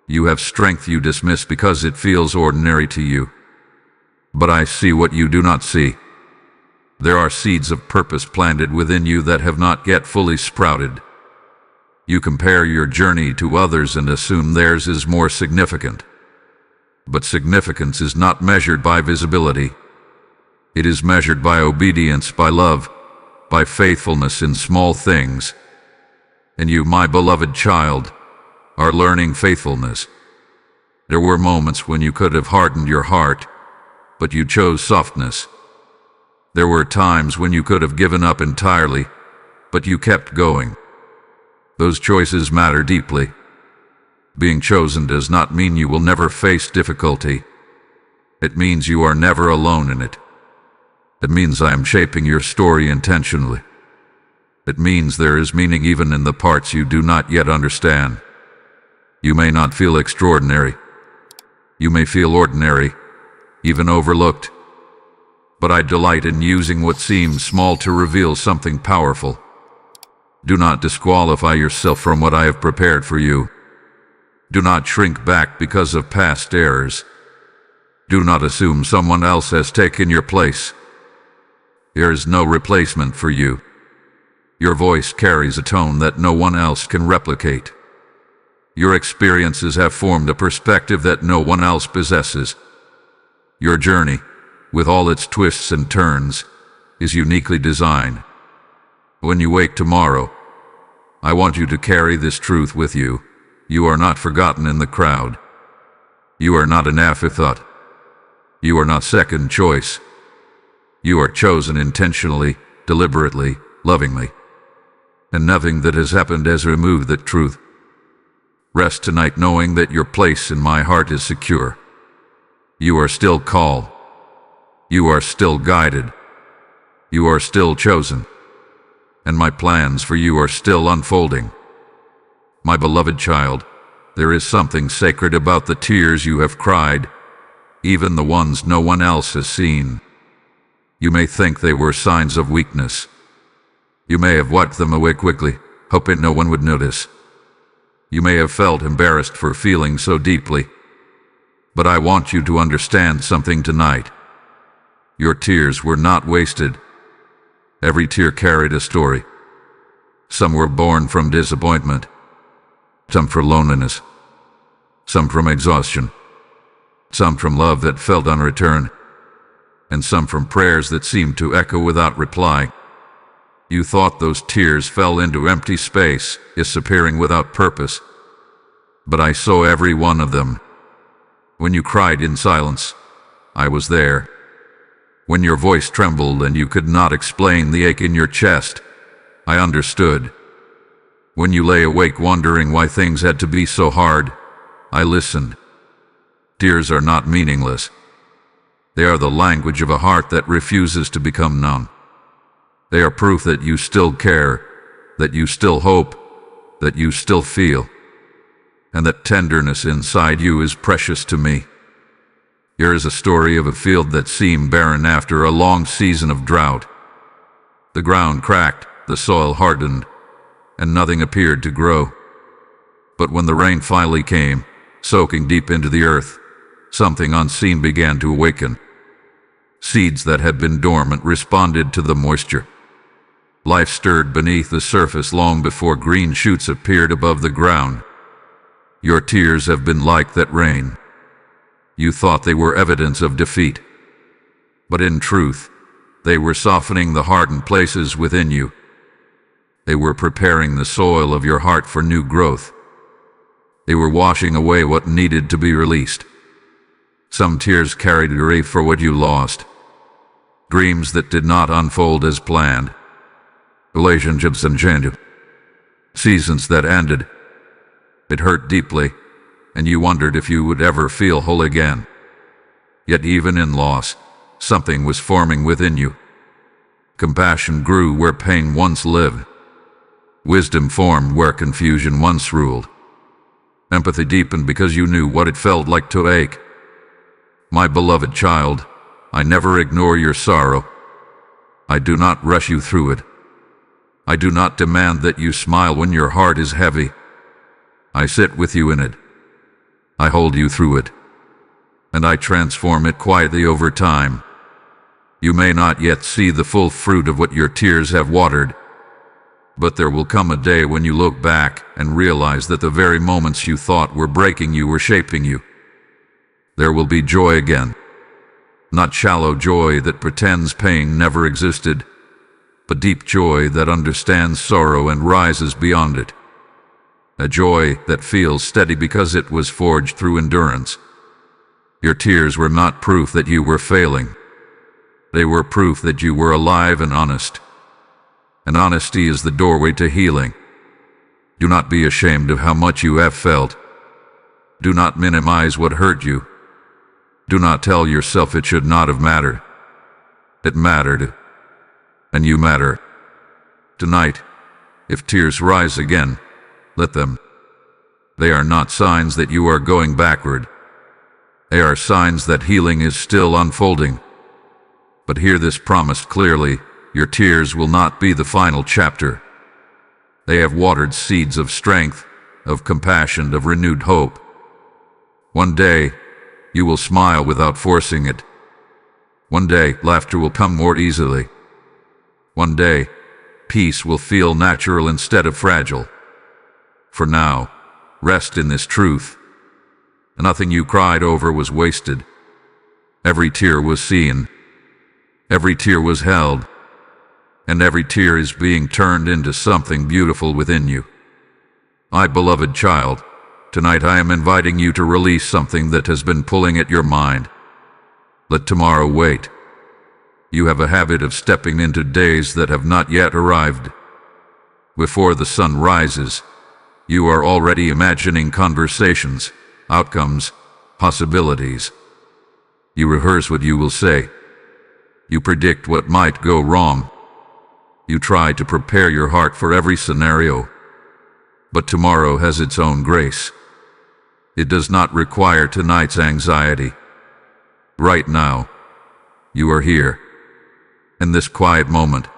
You have strength you dismiss because it feels ordinary to you. But I see what you do not see. There are seeds of purpose planted within you that have not yet fully sprouted. You compare your journey to others and assume theirs is more significant. But significance is not measured by visibility. It is measured by obedience, by love, by faithfulness in small things. And you, my beloved child, are learning faithfulness. There were moments when you could have hardened your heart, but you chose softness. There were times when you could have given up entirely, but you kept going. Those choices matter deeply. Being chosen does not mean you will never face difficulty. It means you are never alone in it. It means I am shaping your story intentionally. It means there is meaning even in the parts you do not yet understand. You may not feel extraordinary. You may feel ordinary, even overlooked. But I delight in using what seems small to reveal something powerful. Do not disqualify yourself from what I have prepared for you. Do not shrink back because of past errors. Do not assume someone else has taken your place. There is no replacement for you. Your voice carries a tone that no one else can replicate. Your experiences have formed a perspective that no one else possesses. Your journey, with all its twists and turns, is uniquely designed. When you wake tomorrow, I want you to carry this truth with you. You are not forgotten in the crowd. You are not an afterthought. You are not second choice. You are chosen intentionally, deliberately, lovingly. And nothing that has happened has removed that truth. Rest tonight knowing that your place in my heart is secure. You are still called. You are still guided. You are still chosen. And my plans for you are still unfolding. My beloved child, there is something sacred about the tears you have cried, even the ones no one else has seen. You may think they were signs of weakness. You may have wiped them away quickly, hoping no one would notice. You may have felt embarrassed for feeling so deeply. But I want you to understand something tonight. Your tears were not wasted. Every tear carried a story. Some were born from disappointment, some from loneliness, some from exhaustion, some from love that felt unreturned, and some from prayers that seemed to echo without reply. You thought those tears fell into empty space, disappearing without purpose. But I saw every one of them. When you cried in silence, I was there. When your voice trembled and you could not explain the ache in your chest, I understood. When you lay awake wondering why things had to be so hard, I listened. Tears are not meaningless. They are the language of a heart that refuses to become numb. They are proof that you still care, that you still hope, that you still feel, and that tenderness inside you is precious to me. Here is a story of a field that seemed barren after a long season of drought. The ground cracked, the soil hardened, and nothing appeared to grow. But when the rain finally came, soaking deep into the earth, something unseen began to awaken. Seeds that had been dormant responded to the moisture. Life stirred beneath the surface long before green shoots appeared above the ground. Your tears have been like that rain. You thought they were evidence of defeat. But in truth, they were softening the hardened places within you. They were preparing the soil of your heart for new growth. They were washing away what needed to be released. Some tears carried grief for what you lost. Dreams that did not unfold as planned. Relationships unchanged. Seasons that ended. It hurt deeply, and you wondered if you would ever feel whole again. Yet even in loss, something was forming within you. Compassion grew where pain once lived. Wisdom formed where confusion once ruled. Empathy deepened because you knew what it felt like to ache. My beloved child, I never ignore your sorrow. I do not rush you through it. I do not demand that you smile when your heart is heavy. I sit with you in it. I hold you through it. And I transform it quietly over time. You may not yet see the full fruit of what your tears have watered, but there will come a day when you look back and realize that the very moments you thought were breaking you were shaping you. There will be joy again. Not shallow joy that pretends pain never existed, but deep joy that understands sorrow and rises beyond it. A joy that feels steady because it was forged through endurance. Your tears were not proof that you were failing. They were proof that you were alive and honest. And honesty is the doorway to healing. Do not be ashamed of how much you have felt. Do not minimize what hurt you. Do not tell yourself it should not have mattered. It mattered. And you matter. Tonight, if tears rise again, let them. They are not signs that you are going backward. They are signs that healing is still unfolding. But hear this promise clearly: your tears will not be the final chapter. They have watered seeds of strength, of compassion, of renewed hope. One day, you will smile without forcing it. One day, laughter will come more easily. One day, peace will feel natural instead of fragile. For now, rest in this truth. Nothing you cried over was wasted. Every tear was seen. Every tear was held. And every tear is being turned into something beautiful within you. My beloved child, tonight I am inviting you to release something that has been pulling at your mind. Let tomorrow wait. You have a habit of stepping into days that have not yet arrived. Before the sun rises, you are already imagining conversations, outcomes, possibilities. You rehearse what you will say. You predict what might go wrong. You try to prepare your heart for every scenario. But tomorrow has its own grace. It does not require tonight's anxiety. Right now, you are here, in this quiet moment,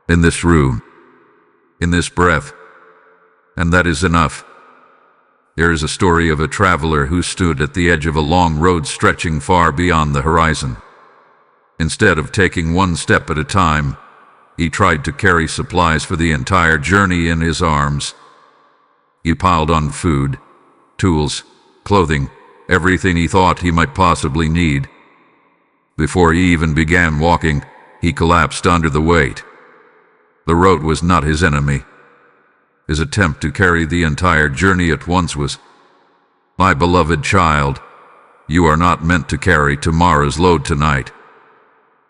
in this room, in this breath, and that is enough. There is a story of a traveler who stood at the edge of a long road stretching far beyond the horizon. Instead of taking one step at a time, he tried to carry supplies for the entire journey in his arms. He piled on food, tools, clothing, everything he thought he might possibly need. Before he even began walking, he collapsed under the weight. The road was not his enemy. His attempt to carry the entire journey at once was. My beloved child, you are not meant to carry tomorrow's load tonight.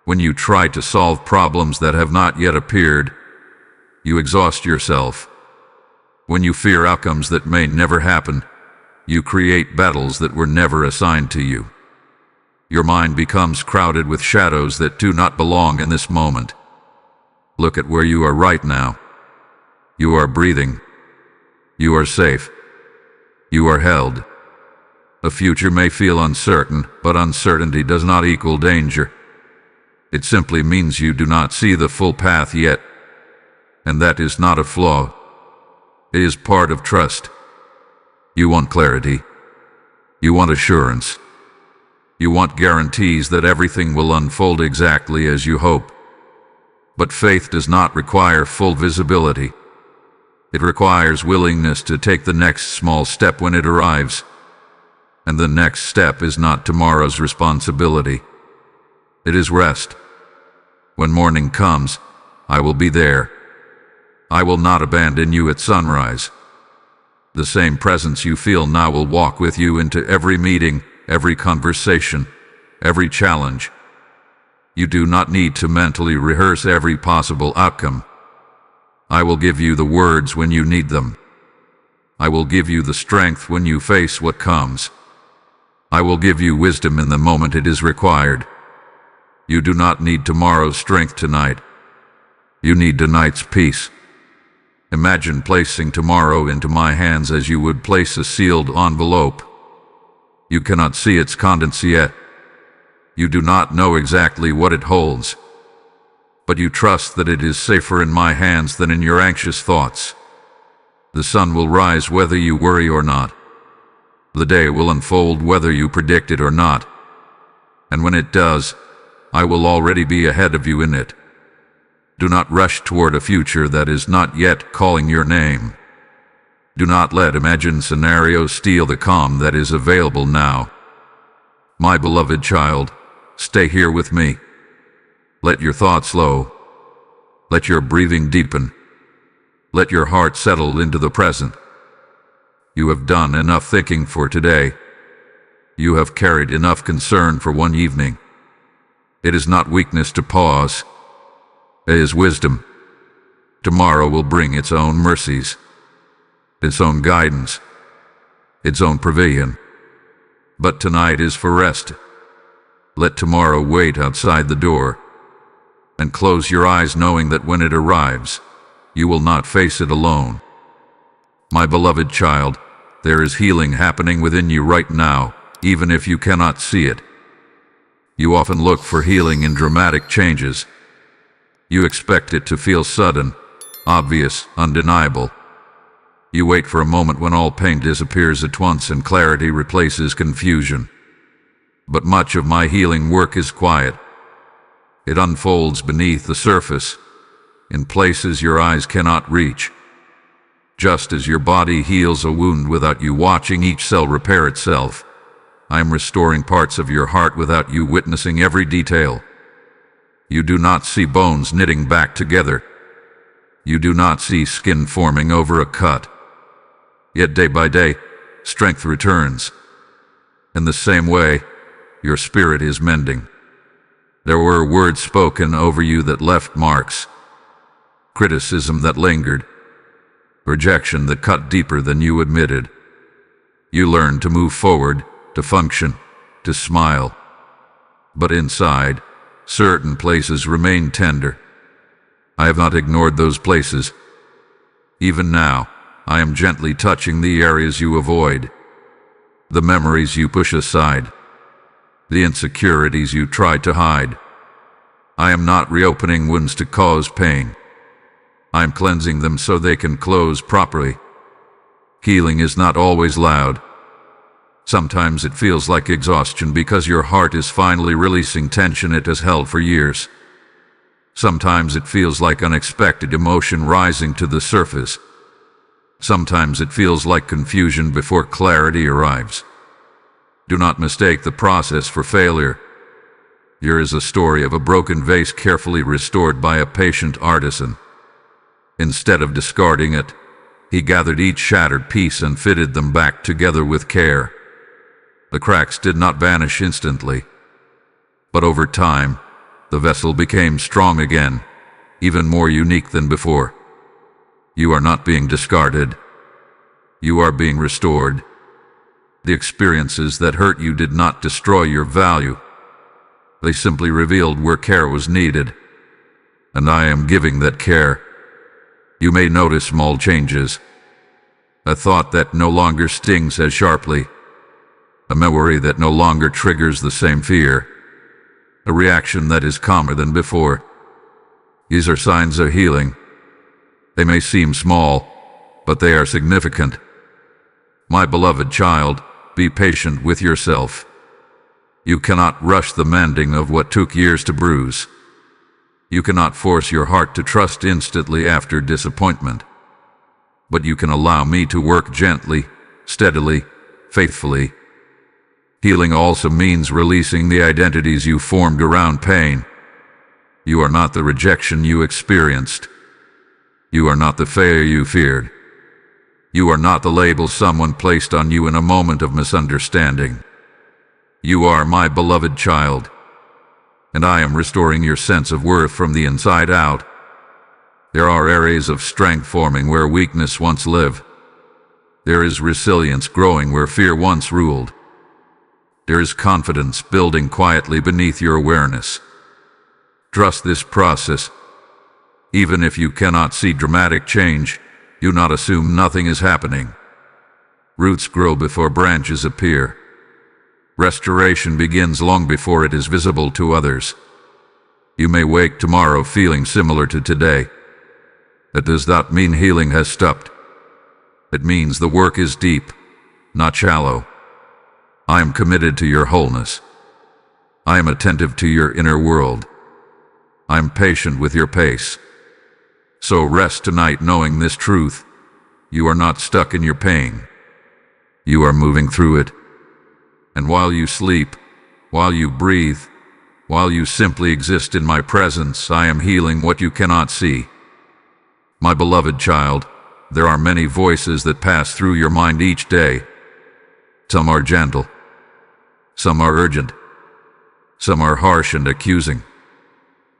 When you try to solve problems that have not yet appeared, you exhaust yourself. When you fear outcomes that may never happen, you create battles that were never assigned to you. Your mind becomes crowded with shadows that do not belong in this moment. Look at where you are right now. You are breathing. You are safe. You are held. The future may feel uncertain, but uncertainty does not equal danger. It simply means you do not see the full path yet. And that is not a flaw. It is part of trust. You want clarity. You want assurance. You want guarantees that everything will unfold exactly as you hope. But faith does not require full visibility. It requires willingness to take the next small step when it arrives. And the next step is not tomorrow's responsibility. It is rest. When morning comes, I will be there. I will not abandon you at sunrise. The same presence you feel now will walk with you into every meeting, every conversation, every challenge. You do not need to mentally rehearse every possible outcome. I will give you the words when you need them. I will give you the strength when you face what comes. I will give you wisdom in the moment it is required. You do not need tomorrow's strength tonight. You need tonight's peace. Imagine placing tomorrow into my hands as you would place a sealed envelope. You cannot see its contents yet. You do not know exactly what it holds. But you trust that it is safer in my hands than in your anxious thoughts. The sun will rise whether you worry or not. The day will unfold whether you predict it or not. And when it does, I will already be ahead of you in it. Do not rush toward a future that is not yet calling your name. Do not let imagined scenarios steal the calm that is available now. My beloved child, stay here with me. Let your thoughts slow. Let your breathing deepen. Let your heart settle into the present. You have done enough thinking for today. You have carried enough concern for one evening. It is not weakness to pause. It is wisdom. Tomorrow will bring its own mercies, its own guidance, its own pavilion. But tonight is for rest. Let tomorrow wait outside the door. And close your eyes knowing that when it arrives, you will not face it alone. My beloved child, There is healing happening within you right now, even if you cannot see it. You often look for healing in dramatic changes. You expect it to feel sudden, obvious, undeniable. You wait for a moment when all pain disappears at once and clarity replaces confusion. But much of my healing work is quiet. It unfolds beneath the surface, in places your eyes cannot reach. Just as your body heals a wound without you watching each cell repair itself, I am restoring parts of your heart without you witnessing every detail. You do not see bones knitting back together. You do not see skin forming over a cut. Yet day by day, strength returns. In the same way, your spirit is mending. There were words spoken over you that left marks, criticism that lingered, rejection that cut deeper than you admitted. You learned to move forward, to function, to smile. But inside, certain places remain tender. I have not ignored those places. Even now, I am gently touching the areas you avoid, the memories you push aside, the insecurities you try to hide. I am not reopening wounds to cause pain. I am cleansing them so they can close properly. Healing is not always loud. Sometimes it feels like exhaustion because your heart is finally releasing tension it has held for years. Sometimes it feels like unexpected emotion rising to the surface. Sometimes it feels like confusion before clarity arrives. Do not mistake the process for failure. Here is a story of a broken vase carefully restored by a patient artisan. Instead of discarding it, he gathered each shattered piece and fitted them back together with care. The cracks did not vanish instantly, but over time, the vessel became strong again, even more unique than before. You are not being discarded. You are being restored. The experiences that hurt you did not destroy your value. They simply revealed where care was needed, and I am giving that care. You may notice small changes. A thought that no longer stings as sharply. A memory that no longer triggers the same fear. A reaction that is calmer than before. These are signs of healing. They may seem small, but they are significant. My beloved child, be patient with yourself. You cannot rush the mending of what took years to bruise. You cannot force your heart to trust instantly after disappointment. But you can allow me to work gently, steadily, faithfully. Healing also means releasing the identities you formed around pain. You are not the rejection you experienced. You are not the failure you feared. You are not the label someone placed on you in a moment of misunderstanding. You are my beloved child, and I am restoring your sense of worth from the inside out. There are areas of strength forming where weakness once lived. There is resilience growing where fear once ruled. There is confidence building quietly beneath your awareness. Trust this process. Even if you cannot see dramatic change, do not assume nothing is happening. Roots grow before branches appear. Restoration begins long before it is visible to others. You may wake tomorrow feeling similar to today. That does not mean healing has stopped. It means the work is deep, not shallow. I am committed to your wholeness. I am attentive to your inner world. I am patient with your pace. So rest tonight knowing this truth. You are not stuck in your pain. You are moving through it. And while you sleep, while you breathe, while you simply exist in my presence, I am healing what you cannot see. My beloved child, there are many voices that pass through your mind each day. Some are gentle. Some are urgent. Some are harsh and accusing.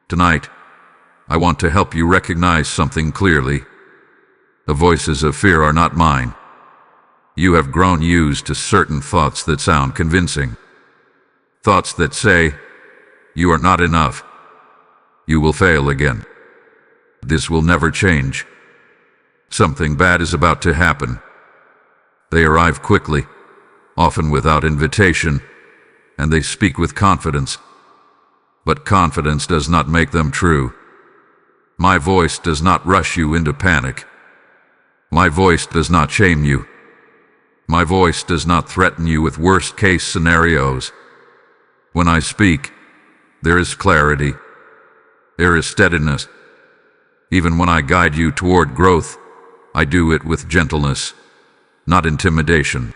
Tonight, I want to help you recognize something clearly. The voices of fear are not mine. You have grown used to certain thoughts that sound convincing. Thoughts that say, you are not enough. You will fail again. This will never change. Something bad is about to happen. They arrive quickly, often without invitation, and they speak with confidence. But confidence does not make them true. My voice does not rush you into panic. My voice does not shame you. My voice does not threaten you with worst-case scenarios. When I speak, there is clarity. There is steadiness. Even when I guide you toward growth, I do it with gentleness, not intimidation.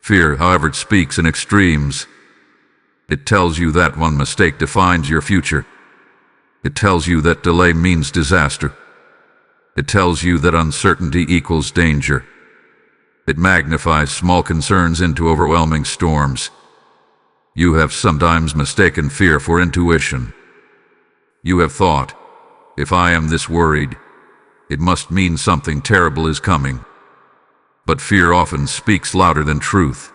Fear, however, speaks in extremes. It tells you that one mistake defines your future. It tells you that delay means disaster. It tells you that uncertainty equals danger. It magnifies small concerns into overwhelming storms. You have sometimes mistaken fear for intuition. You have thought, if I am this worried, it must mean something terrible is coming. But fear often speaks louder than truth,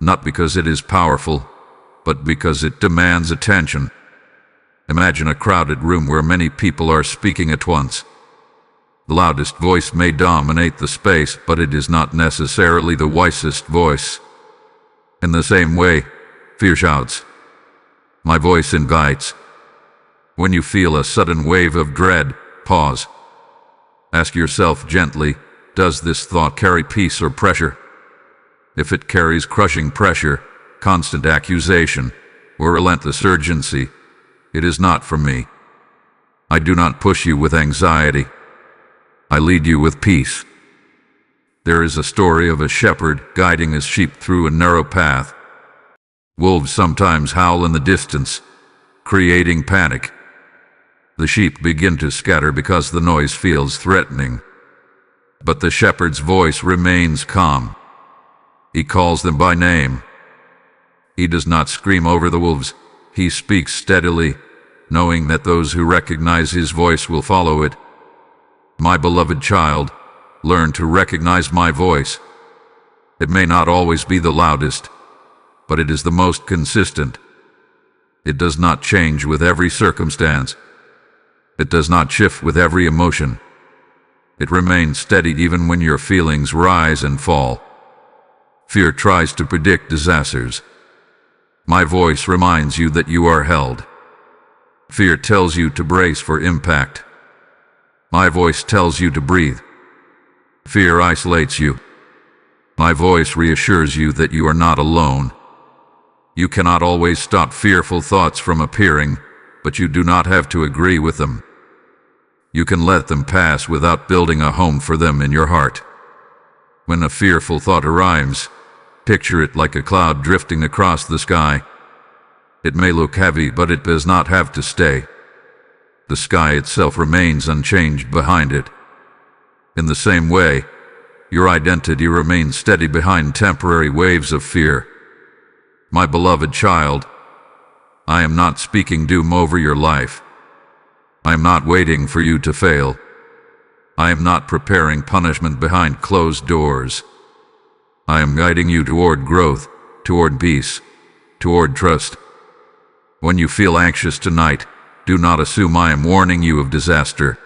not because it is powerful, but because it demands attention. Imagine a crowded room where many people are speaking at once. The loudest voice may dominate the space, but it is not necessarily the wisest voice. In the same way, fear shouts. My voice invites. When you feel a sudden wave of dread, pause. Ask yourself gently, does this thought carry peace or pressure? If it carries crushing pressure, constant accusation, or relentless urgency, it is not for me. I do not push you with anxiety. I lead you with peace. There is a story of a shepherd guiding his sheep through a narrow path. Wolves sometimes howl in the distance, creating panic. The sheep begin to scatter because the noise feels threatening. But the shepherd's voice remains calm. He calls them by name. He does not scream over the wolves. He speaks steadily, knowing that those who recognize his voice will follow it. My beloved child, learn to recognize my voice. It may not always be the loudest, but it is the most consistent. It does not change with every circumstance. It does not shift with every emotion. It remains steady even when your feelings rise and fall. Fear tries to predict disasters. My voice reminds you that you are held. Fear tells you to brace for impact. My voice tells you to breathe. Fear isolates you. My voice reassures you that you are not alone. You cannot always stop fearful thoughts from appearing, but you do not have to agree with them. You can let them pass without building a home for them in your heart. When a fearful thought arrives, picture it like a cloud drifting across the sky. It may look heavy, but it does not have to stay. The sky itself remains unchanged behind it. In the same way, your identity remains steady behind temporary waves of fear. My beloved child, I am not speaking doom over your life. I am not waiting for you to fail. I am not preparing punishment behind closed doors. I am guiding you toward growth, toward peace, toward trust. When you feel anxious tonight, do not assume I am warning you of disaster.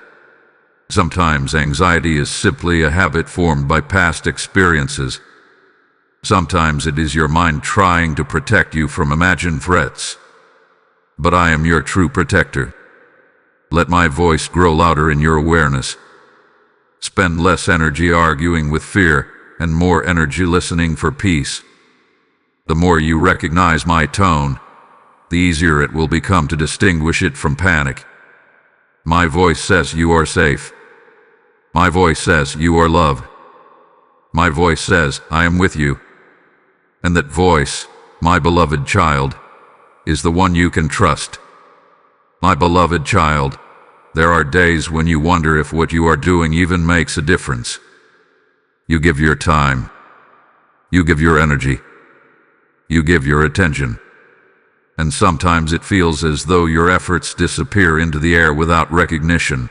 Sometimes anxiety is simply a habit formed by past experiences. Sometimes it is your mind trying to protect you from imagined threats. But I am your true protector. Let my voice grow louder in your awareness. Spend less energy arguing with fear and more energy listening for peace. The more you recognize my tone, the easier it will become to distinguish it from panic. My voice says you are safe. My voice says you are loved. My voice says I am with you. And that voice, my beloved child, is the one you can trust. My beloved child, there are days when you wonder if what you are doing even makes a difference. You give your time. You give your energy. You give your attention. And sometimes it feels as though your efforts disappear into the air without recognition.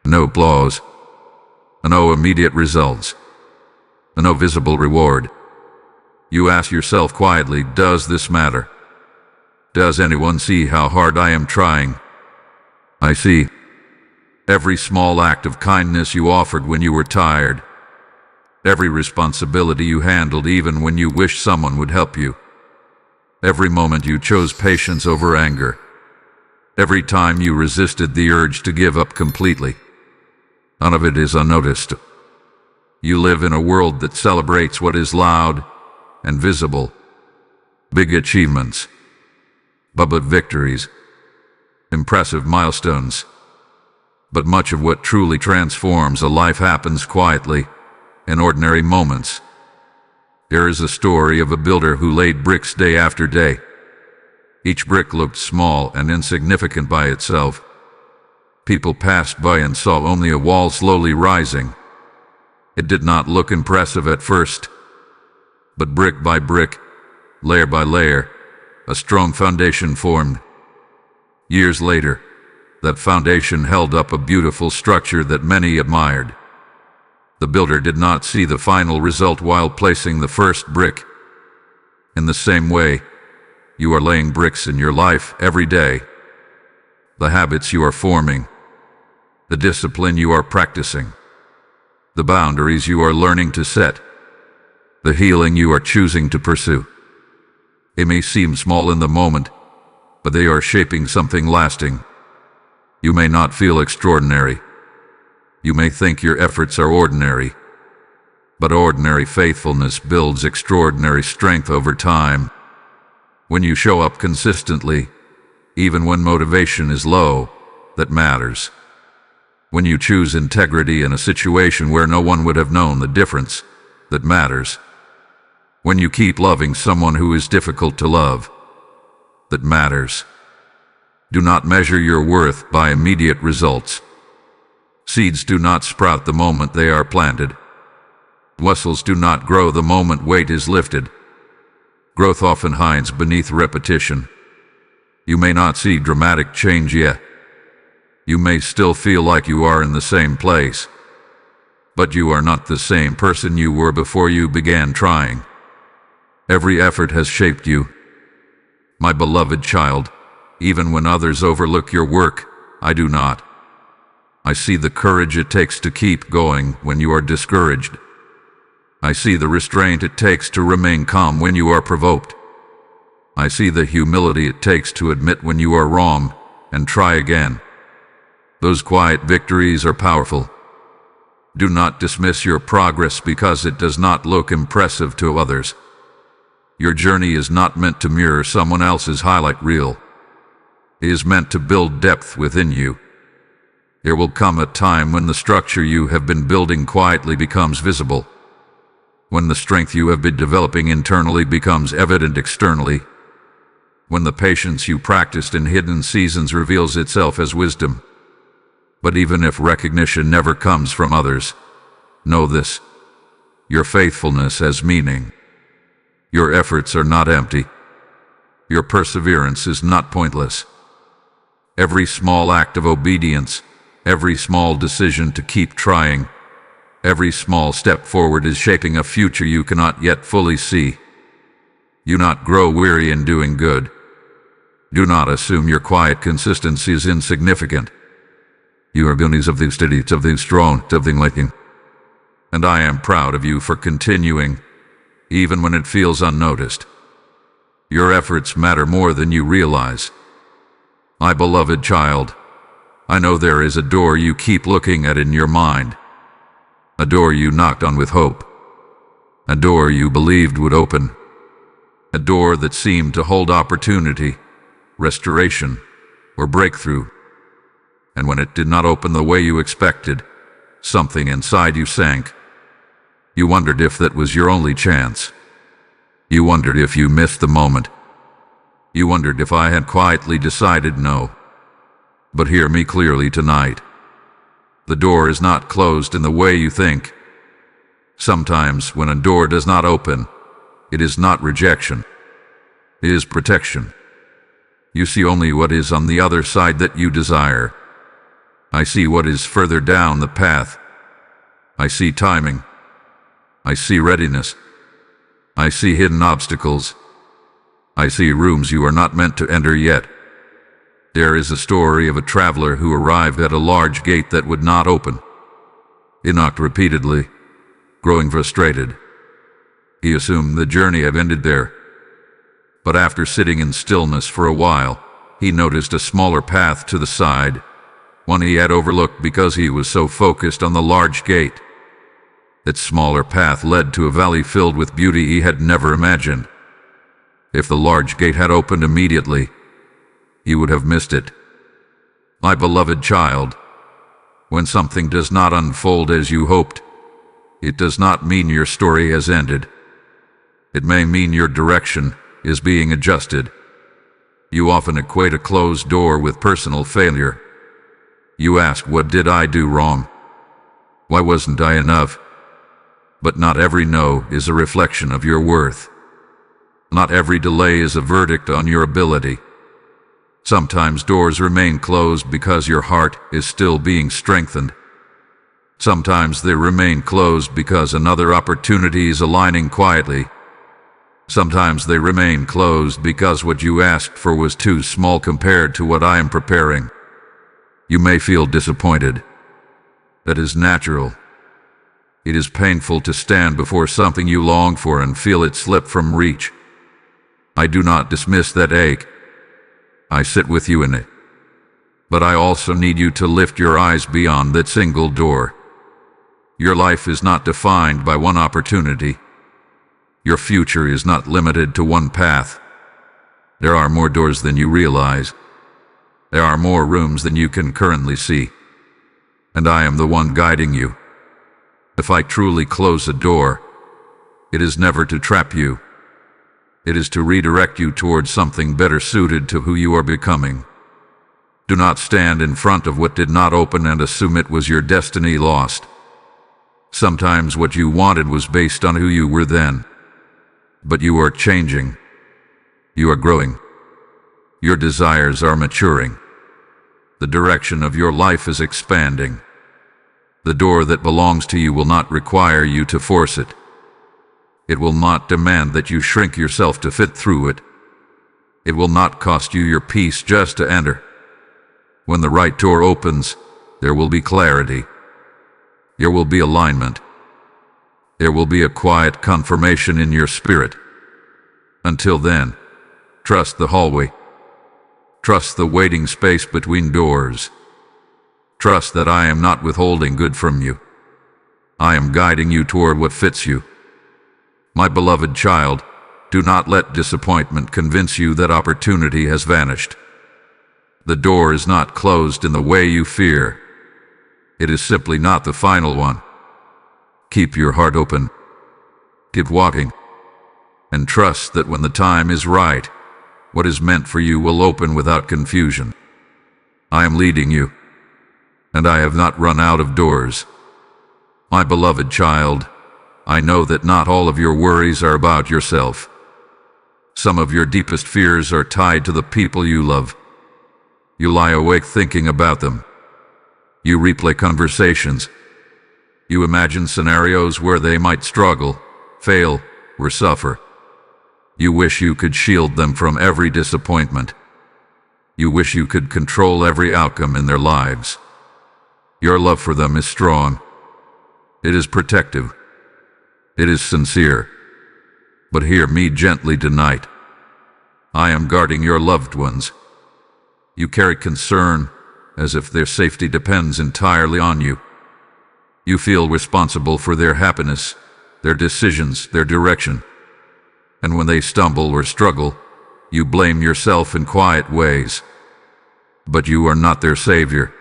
No applause. No immediate results. No visible reward. You ask yourself quietly, does this matter? Does anyone see how hard I am trying? I see. Every small act of kindness you offered when you were tired. Every responsibility you handled even when you wished someone would help you. Every moment you chose patience over anger. Every time you resisted the urge to give up completely. None of it is unnoticed. You live in a world that celebrates what is loud and visible. Big achievements, public victories, impressive milestones. But much of what truly transforms a life happens quietly, in ordinary moments. There is a story of a builder who laid bricks day after day. Each brick looked small and insignificant by itself. People passed by and saw only a wall slowly rising. It did not look impressive at first, but brick by brick, layer by layer, a strong foundation formed. Years later, that foundation held up a beautiful structure that many admired. The builder did not see the final result while placing the first brick. In the same way, you are laying bricks in your life every day. The habits you are forming, the discipline you are practicing, the boundaries you are learning to set, the healing you are choosing to pursue. They may seem small in the moment, but they are shaping something lasting. You may not feel extraordinary. You may think your efforts are ordinary, but ordinary faithfulness builds extraordinary strength over time. When you show up consistently, even when motivation is low, that matters. When you choose integrity in a situation where no one would have known the difference, that matters. When you keep loving someone who is difficult to love, that matters. Do not measure your worth by immediate results. Seeds do not sprout the moment they are planted. Muscles do not grow the moment weight is lifted. Growth often hides beneath repetition. You may not see dramatic change yet. You may still feel like you are in the same place. But you are not the same person you were before you began trying. Every effort has shaped you. My beloved child, even when others overlook your work, I do not. I see the courage it takes to keep going when you are discouraged. I see the restraint it takes to remain calm when you are provoked. I see the humility it takes to admit when you are wrong and try again. Those quiet victories are powerful. Do not dismiss your progress because it does not look impressive to others. Your journey is not meant to mirror someone else's highlight reel. It is meant to build depth within you. There will come a time when the structure you have been building quietly becomes visible. When the strength you have been developing internally becomes evident externally. When the patience you practiced in hidden seasons reveals itself as wisdom. But even if recognition never comes from others, know this: your faithfulness has meaning. Your efforts are not empty. Your perseverance is not pointless. Every small act of obedience, every small decision to keep trying, every small step forward is shaping a future you cannot yet fully see. Do not grow weary in doing good. Do not assume your quiet consistency is insignificant. You are building something steady, something strong, something lasting. And I am proud of you for continuing, even when it feels unnoticed. Your efforts matter more than you realize. My beloved child, I know there is a door you keep looking at in your mind. A door you knocked on with hope. A door you believed would open. A door that seemed to hold opportunity, restoration, or breakthrough. And when it did not open the way you expected, something inside you sank. You wondered if that was your only chance. You wondered if you missed the moment. You wondered if I had quietly decided no. But hear me clearly tonight. The door is not closed in the way you think. Sometimes when a door does not open, it is not rejection. It is protection. You see only what is on the other side that you desire. I see what is further down the path. I see timing. I see readiness. I see hidden obstacles. I see rooms you are not meant to enter yet. There is a story of a traveler who arrived at a large gate that would not open. He knocked repeatedly, growing frustrated. He assumed the journey had ended there. But after sitting in stillness for a while, he noticed a smaller path to the side, one he had overlooked because he was so focused on the large gate. That smaller path led to a valley filled with beauty he had never imagined. If the large gate had opened immediately, he would have missed it. My beloved child, when something does not unfold as you hoped, it does not mean your story has ended. It may mean your direction is being adjusted. You often equate a closed door with personal failure. You ask, what did I do wrong? Why wasn't I enough? But not every no is a reflection of your worth. Not every delay is a verdict on your ability. Sometimes doors remain closed because your heart is still being strengthened. Sometimes they remain closed because another opportunity is aligning quietly. Sometimes they remain closed because what you asked for was too small compared to what I am preparing. You may feel disappointed. That is natural. It is painful to stand before something you long for and feel it slip from reach. I do not dismiss that ache. I sit with you in it. But I also need you to lift your eyes beyond that single door. Your life is not defined by one opportunity. Your future is not limited to one path. There are more doors than you realize. There are more rooms than you can currently see. And I am the one guiding you. If I truly close a door, it is never to trap you. It is to redirect you towards something better suited to who you are becoming. Do not stand in front of what did not open and assume it was your destiny lost. Sometimes what you wanted was based on who you were then. But you are changing. You are growing. Your desires are maturing. The direction of your life is expanding. The door that belongs to you will not require you to force it. It will not demand that you shrink yourself to fit through it. It will not cost you your peace just to enter. When the right door opens, there will be clarity. There will be alignment. There will be a quiet confirmation in your spirit. Until then, trust the hallway. Trust the waiting space between doors. Trust that I am not withholding good from you. I am guiding you toward what fits you. My beloved child, do not let disappointment convince you that opportunity has vanished. The door is not closed in the way you fear. It is simply not the final one. Keep your heart open. Keep walking. And trust that when the time is right, what is meant for you will open without confusion. I am leading you, and I have not run out of doors. My beloved child, I know that not all of your worries are about yourself. Some of your deepest fears are tied to the people you love. You lie awake thinking about them. You replay conversations. You imagine scenarios where they might struggle, fail, or suffer. You wish you could shield them from every disappointment. You wish you could control every outcome in their lives. Your love for them is strong. It is protective. It is sincere. But hear me gently tonight. I am guarding your loved ones. You carry concern as if their safety depends entirely on you. You feel responsible for their happiness, their decisions, their direction. And when they stumble or struggle, you blame yourself in quiet ways. But you are not their savior.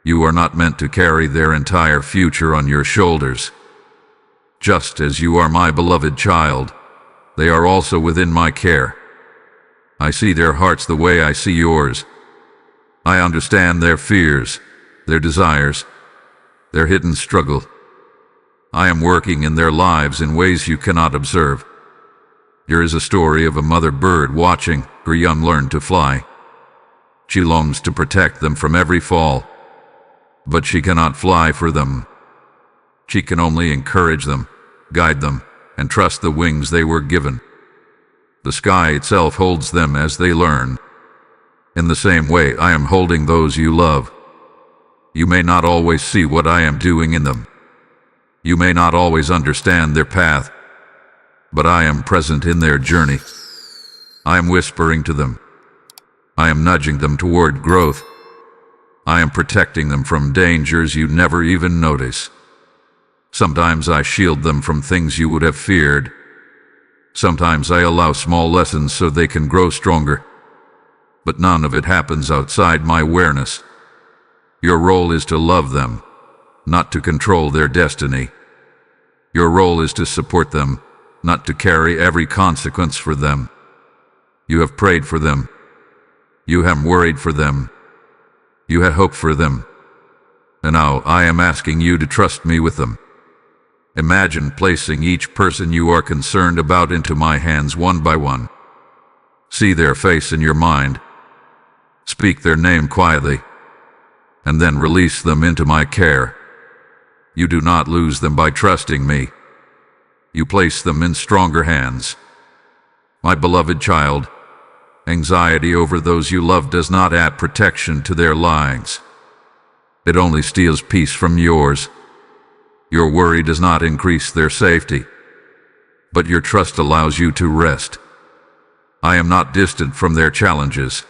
You are not meant to carry their entire future on your shoulders. Just as you are my beloved child, they are also within my care. I see their hearts the way I see yours. I understand their fears, their desires, their hidden struggle. I am working in their lives in ways you cannot observe. Here is a story of a mother bird watching her young learn to fly. She longs to protect them from every fall, but she cannot fly for them. She can only encourage them, guide them, and trust the wings they were given. The sky itself holds them as they learn. In the same way, I am holding those you love. You may not always see what I am doing in them. You may not always understand their path, but I am present in their journey. I am whispering to them. I am nudging them toward growth. I am protecting them from dangers you never even notice. Sometimes I shield them from things you would have feared. Sometimes I allow small lessons so they can grow stronger. But none of it happens outside my awareness. Your role is to love them, not to control their destiny. Your role is to support them, not to carry every consequence for them. You have prayed for them. You have worried for them. You had hope for them. And now I am asking you to trust me with them. Imagine placing each person you are concerned about into my hands one by one. See their face in your mind. Speak their name quietly, and then release them into my care. You do not lose them by trusting me. You place them in stronger hands. My beloved child, anxiety over those you love does not add protection to their lives. It only steals peace from yours. Your worry does not increase their safety, but your trust allows you to rest. I am not distant from their challenges.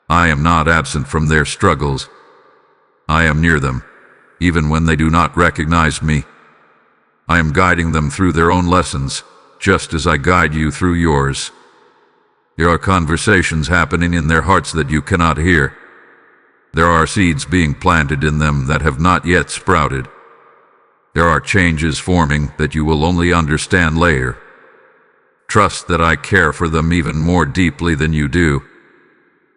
I am not absent from their struggles. I am near them, even when they do not recognize me. I am guiding them through their own lessons, just as I guide you through yours. There are conversations happening in their hearts that you cannot hear. There are seeds being planted in them that have not yet sprouted. There are changes forming that you will only understand later. Trust that I care for them even more deeply than you do.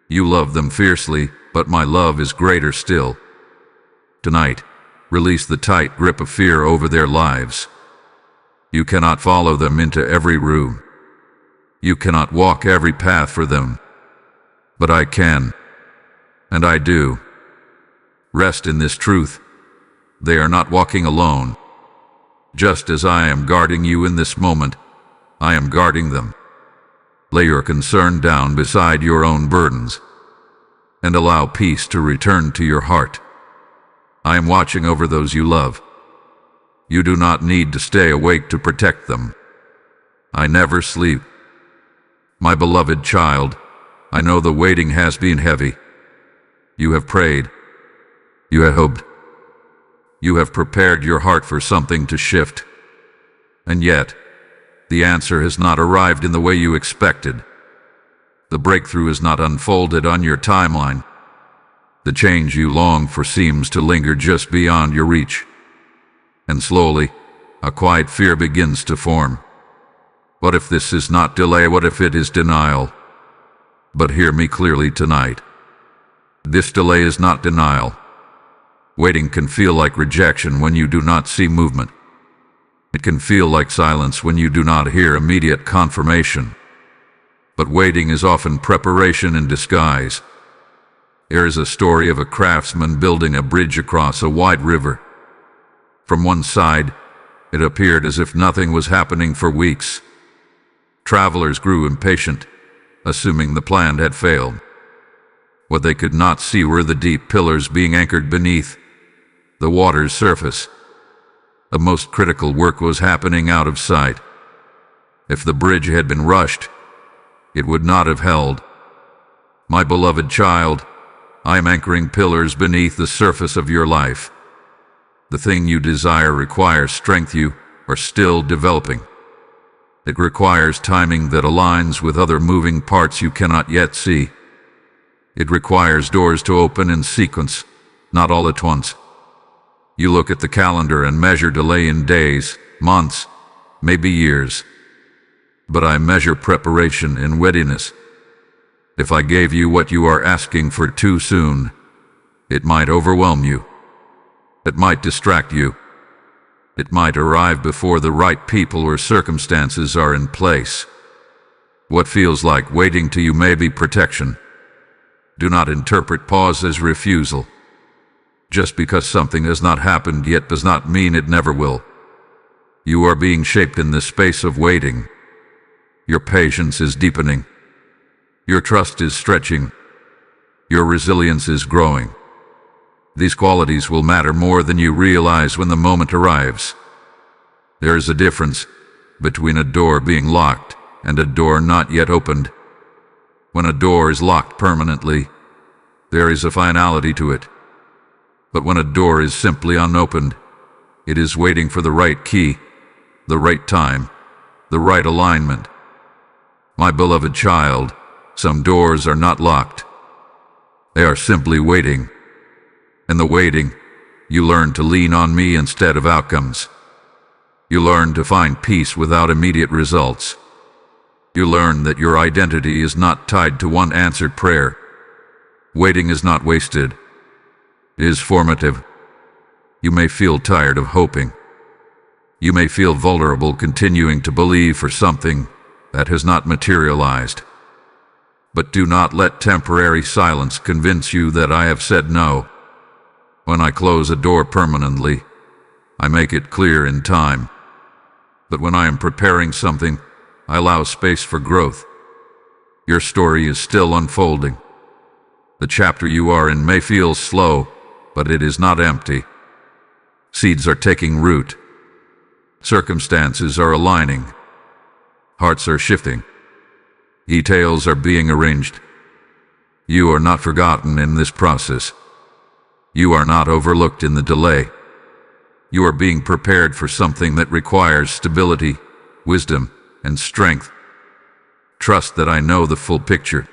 You love them fiercely, but my love is greater still. Tonight, release the tight grip of fear over their lives. You cannot follow them into every room. You cannot walk every path for them. But I can, and I do. Rest in this truth. They are not walking alone. Just as I am guarding you in this moment, I am guarding them. Lay your concern down beside your own burdens, and allow peace to return to your heart. I am watching over those you love. You do not need to stay awake to protect them. I never sleep. My beloved child, I know the waiting has been heavy. You have prayed. You have hoped. You have prepared your heart for something to shift. And yet, the answer has not arrived in the way you expected. The breakthrough is not unfolded on your timeline. The change you long for seems to linger just beyond your reach. And slowly, a quiet fear begins to form. What if this is not delay? What if it is denial? But hear me clearly tonight. This delay is not denial. Waiting can feel like rejection when you do not see movement. It can feel like silence when you do not hear immediate confirmation. But waiting is often preparation in disguise. There is a story of a craftsman building a bridge across a wide river. From one side, it appeared as if nothing was happening for weeks. Travelers grew impatient, assuming the plan had failed. What they could not see were the deep pillars being anchored beneath the water's surface. The most critical work was happening out of sight. If the bridge had been rushed, it would not have held. My beloved child, I am anchoring pillars beneath the surface of your life. The thing you desire requires strength you are still developing. It requires timing that aligns with other moving parts you cannot yet see. It requires doors to open in sequence, not all at once. You look at the calendar and measure delay in days, months, maybe years. But I measure preparation in readiness. If I gave you what you are asking for too soon, it might overwhelm you. It might distract you. It might arrive before the right people or circumstances are in place. What feels like waiting to you may be protection. Do not interpret pause as refusal. Just because something has not happened yet does not mean it never will. You are being shaped in this space of waiting. Your patience is deepening. Your trust is stretching. Your resilience is growing. These qualities will matter more than you realize when the moment arrives. There is a difference between a door being locked and a door not yet opened. When a door is locked permanently, there is a finality to it. But when a door is simply unopened, it is waiting for the right key, the right time, the right alignment. My beloved child, some doors are not locked. They are simply waiting. In the waiting, you learn to lean on me instead of outcomes. You learn to find peace without immediate results. You learn that your identity is not tied to one answered prayer. Waiting is not wasted. It is formative. You may feel tired of hoping. You may feel vulnerable continuing to believe for something that has not materialized. But do not let temporary silence convince you that I have said no. When I close a door permanently, I make it clear in time. But when I am preparing something, I allow space for growth. Your story is still unfolding. The chapter you are in may feel slow, but it is not empty. Seeds are taking root. Circumstances are aligning. Hearts are shifting. Details are being arranged. You are not forgotten in this process. You are not overlooked in the delay. You are being prepared for something that requires stability, wisdom, and strength. Trust that I know the full picture.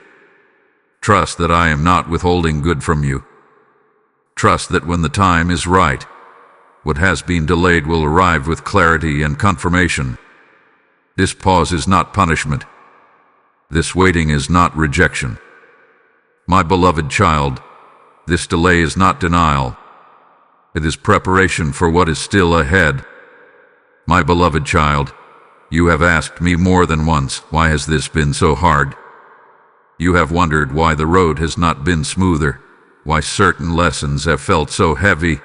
Trust that I am not withholding good from you. Trust that when the time is right, what has been delayed will arrive with clarity and confirmation. This pause is not punishment. This waiting is not rejection. My beloved child, this delay is not denial. It is preparation for what is still ahead. My beloved child, you have asked me more than once, why has this been so hard? You have wondered why the road has not been smoother, why certain lessons have felt so heavy,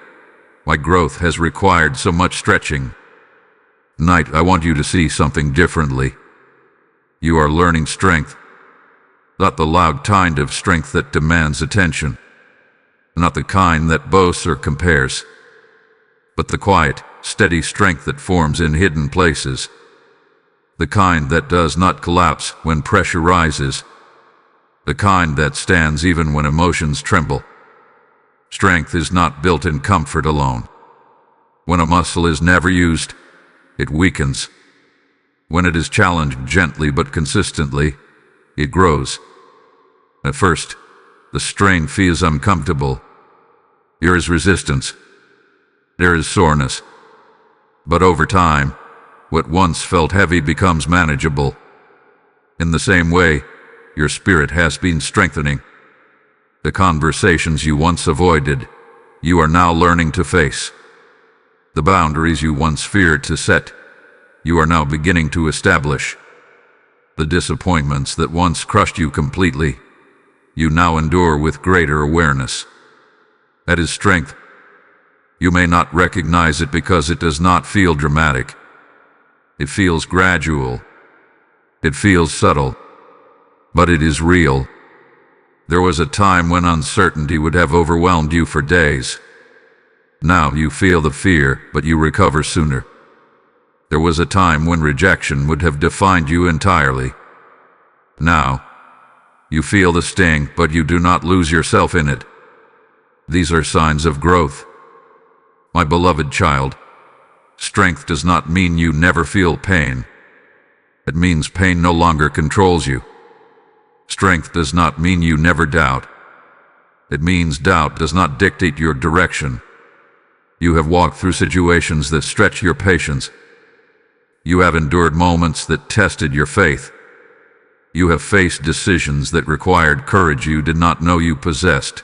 why growth has required so much stretching. Tonight, I want you to see something differently. You are learning strength, not the loud kind of strength that demands attention, not the kind that boasts or compares, but the quiet, steady strength that forms in hidden places, the kind that does not collapse when pressure rises, the kind that stands even when emotions tremble. Strength is not built in comfort alone. When a muscle is never used, it weakens. When it is challenged gently but consistently, it grows. At first, the strain feels uncomfortable. There is resistance. There is soreness. But over time, what once felt heavy becomes manageable. In the same way, your spirit has been strengthening. The conversations you once avoided, you are now learning to face. The boundaries you once feared to set, you are now beginning to establish. The disappointments that once crushed you completely, you now endure with greater awareness. That is strength. You may not recognize it because it does not feel dramatic. It feels gradual. It feels subtle. But it is real. There was a time when uncertainty would have overwhelmed you for days. Now you feel the fear, but you recover sooner. There was a time when rejection would have defined you entirely. Now, you feel the sting, but you do not lose yourself in it. These are signs of growth. My beloved child, strength does not mean you never feel pain. It means pain no longer controls you. Strength does not mean you never doubt. It means doubt does not dictate your direction. You have walked through situations that stretch your patience. You have endured moments that tested your faith. You have faced decisions that required courage you did not know you possessed.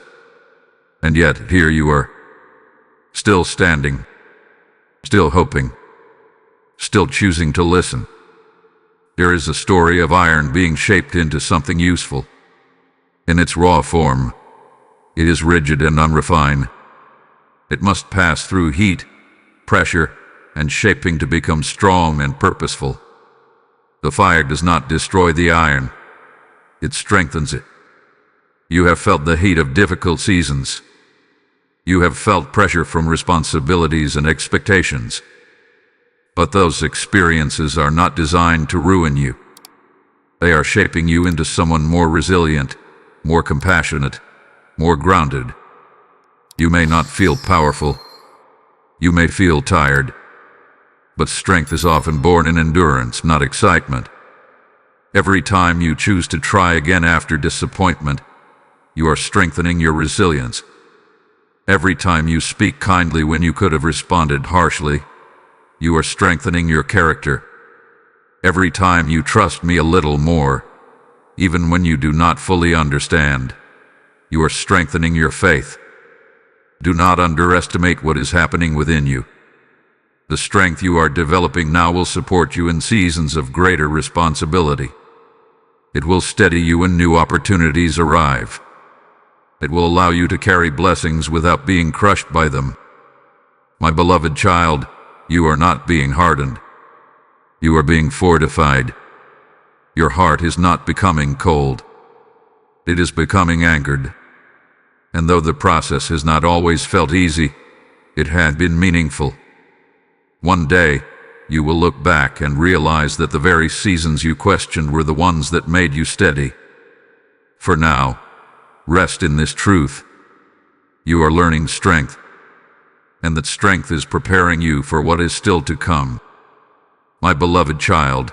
And yet, here you are, still standing, still hoping, still choosing to listen. There is a story of iron being shaped into something useful. In its raw form, it is rigid and unrefined. It must pass through heat, pressure, and shaping to become strong and purposeful. The fire does not destroy the iron. It strengthens it. You have felt the heat of difficult seasons. You have felt pressure from responsibilities and expectations. But those experiences are not designed to ruin you. They are shaping you into someone more resilient, more compassionate, more grounded. You may not feel powerful. You may feel tired. But strength is often born in endurance, not excitement. Every time you choose to try again after disappointment, you are strengthening your resilience. Every time you speak kindly when you could have responded harshly, you are strengthening your character. Every time you trust me a little more, even when you do not fully understand, you are strengthening your faith. Do not underestimate what is happening within you. The strength you are developing now will support you in seasons of greater responsibility. It will steady you when new opportunities arrive. It will allow you to carry blessings without being crushed by them. My beloved child, you are not being hardened. You are being fortified. Your heart is not becoming cold. It is becoming anchored. And though the process has not always felt easy, it had been meaningful. One day, you will look back and realize that the very seasons you questioned were the ones that made you steady. For now, rest in this truth. You are learning strength, and that strength is preparing you for what is still to come. My beloved child,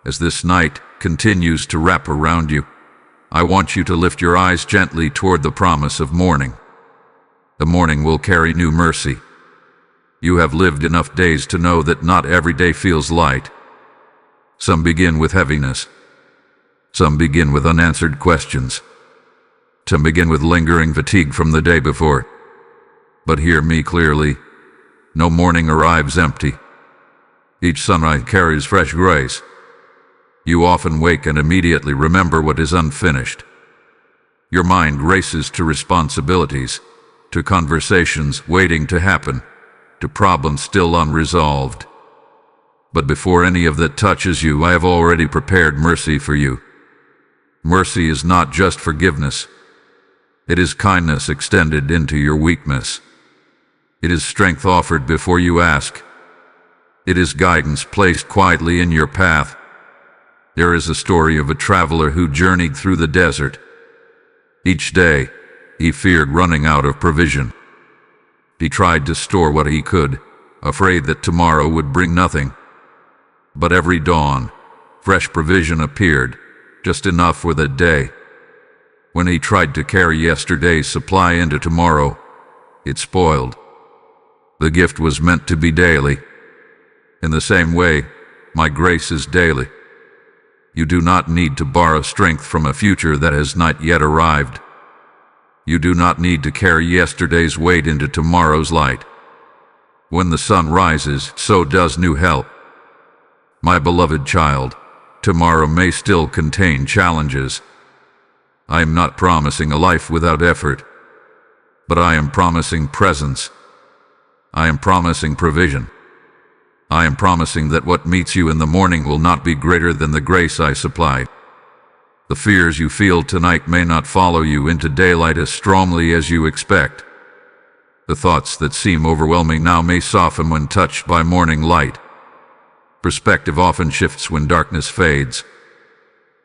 as this night continues to wrap around you, I want you to lift your eyes gently toward the promise of morning. The morning will carry new mercy. You have lived enough days to know that not every day feels light. Some begin with heaviness. Some begin with unanswered questions. Some begin with lingering fatigue from the day before. But hear me clearly. No morning arrives empty. Each sunrise carries fresh grace. You often wake and immediately remember what is unfinished. Your mind races to responsibilities, to conversations waiting to happen, to problems still unresolved. But before any of that touches you, I have already prepared mercy for you. Mercy is not just forgiveness. It is kindness extended into your weakness. It is strength offered before you ask. It is guidance placed quietly in your path. There is a story of a traveler who journeyed through the desert. Each day, he feared running out of provision. He tried to store what he could, afraid that tomorrow would bring nothing. But every dawn, fresh provision appeared, just enough for the day. When he tried to carry yesterday's supply into tomorrow, it spoiled. The gift was meant to be daily. In the same way, my grace is daily. You do not need to borrow strength from a future that has not yet arrived. You do not need to carry yesterday's weight into tomorrow's light. When the sun rises, so does new help. My beloved child, tomorrow may still contain challenges. I am not promising a life without effort, but I am promising presence. I am promising provision. I am promising that what meets you in the morning will not be greater than the grace I supply. The fears you feel tonight may not follow you into daylight as strongly as you expect. The thoughts that seem overwhelming now may soften when touched by morning light. Perspective often shifts when darkness fades.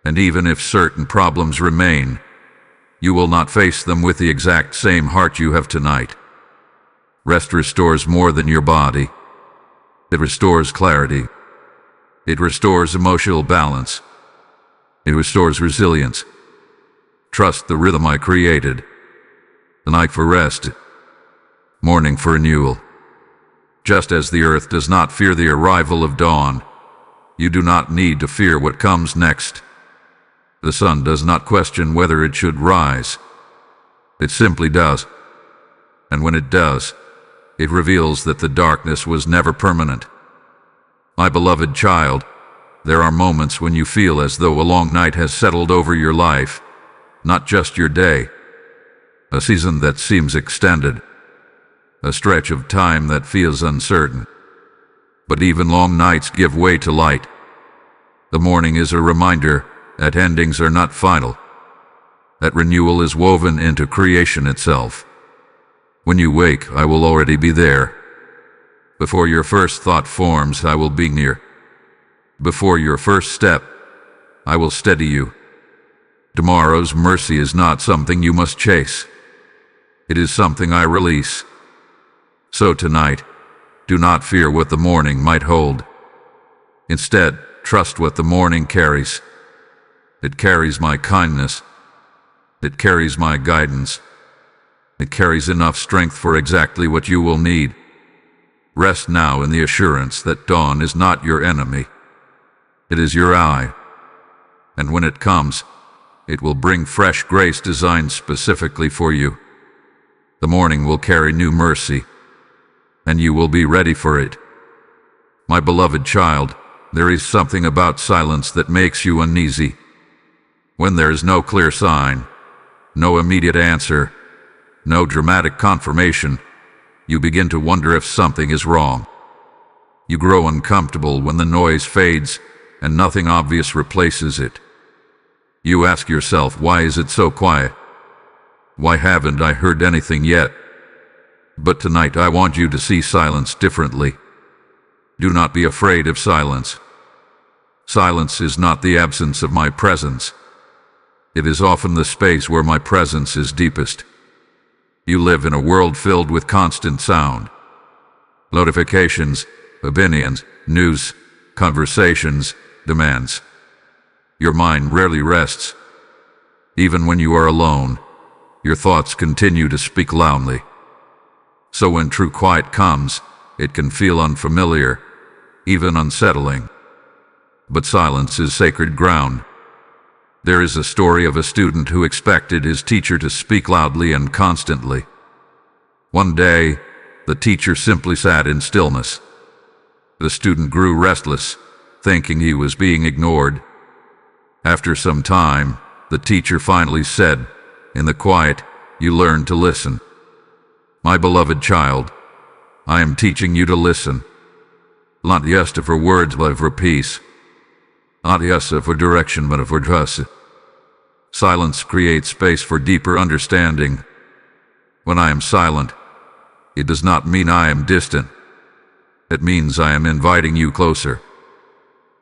And even if certain problems remain, you will not face them with the exact same heart you have tonight. Rest restores more than your body. It restores clarity. It restores emotional balance. It restores resilience. Trust the rhythm I created. The night for rest, morning for renewal. Just as the earth does not fear the arrival of dawn, you do not need to fear what comes next. The sun does not question whether it should rise. It simply does. And when it does, it reveals that the darkness was never permanent. My beloved child, there are moments when you feel as though a long night has settled over your life, not just your day. A season that seems extended. A stretch of time that feels uncertain. But even long nights give way to light. The morning is a reminder that endings are not final. That renewal is woven into creation itself. When you wake, I will already be there. Before your first thought forms, I will be near. Before your first step, I will steady you. Tomorrow's mercy is not something you must chase. It is something I release. So tonight, do not fear what the morning might hold. Instead, trust what the morning carries. It carries my kindness. It carries my guidance. It carries enough strength for exactly what you will need. Rest now in the assurance that dawn is not your enemy. It is your ally. And when it comes, it will bring fresh grace designed specifically for you. The morning will carry new mercy, and you will be ready for it. My beloved child, there is something about silence that makes you uneasy. When there is no clear sign, no immediate answer, no dramatic confirmation, you begin to wonder if something is wrong. You grow uncomfortable when the noise fades and nothing obvious replaces it. You ask yourself, why is it so quiet? Why haven't I heard anything yet? But tonight I want you to see silence differently. Do not be afraid of silence. Silence is not the absence of my presence. It is often the space where my presence is deepest. You live in a world filled with constant sound. Notifications, opinions, news, conversations, demands. Your mind rarely rests. Even when you are alone, your thoughts continue to speak loudly. So when true quiet comes, it can feel unfamiliar, even unsettling. But silence is sacred ground. There is a story of a student who expected his teacher to speak loudly and constantly. One day, the teacher simply sat in stillness. The student grew restless, thinking he was being ignored. After some time, the teacher finally said, in the quiet, "You learn to listen. My beloved child, I am teaching you to listen. Not just for words, but for peace. Not just for direction, but for trust." Silence creates space for deeper understanding. When I am silent, it does not mean I am distant. It means I am inviting you closer.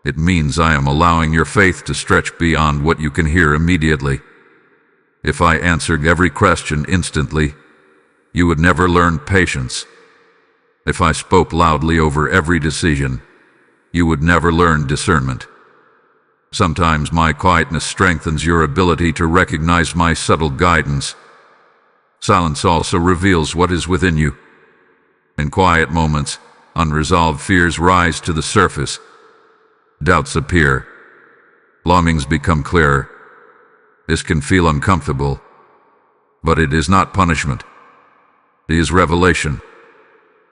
It means I am allowing your faith to stretch beyond what you can hear immediately. If I answered every question instantly, you would never learn patience. If I spoke loudly over every decision, you would never learn discernment. Sometimes my quietness strengthens your ability to recognize my subtle guidance. Silence also reveals what is within you. In quiet moments, unresolved fears rise to the surface. Doubts appear. Longings become clearer. This can feel uncomfortable, but it is not punishment. It is revelation.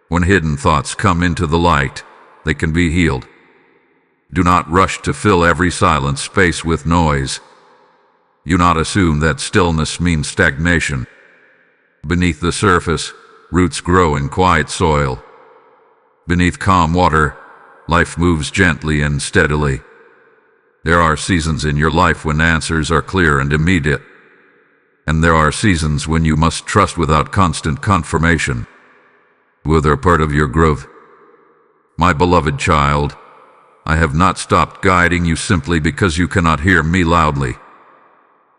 When hidden thoughts come into the light, they can be healed. Do not rush to fill every silent space with noise. Do not assume that stillness means stagnation. Beneath the surface, roots grow in quiet soil. Beneath calm water, life moves gently and steadily. There are seasons in your life when answers are clear and immediate. And there are seasons when you must trust without constant confirmation. Whether part of your growth. My beloved child, I have not stopped guiding you simply because you cannot hear me loudly.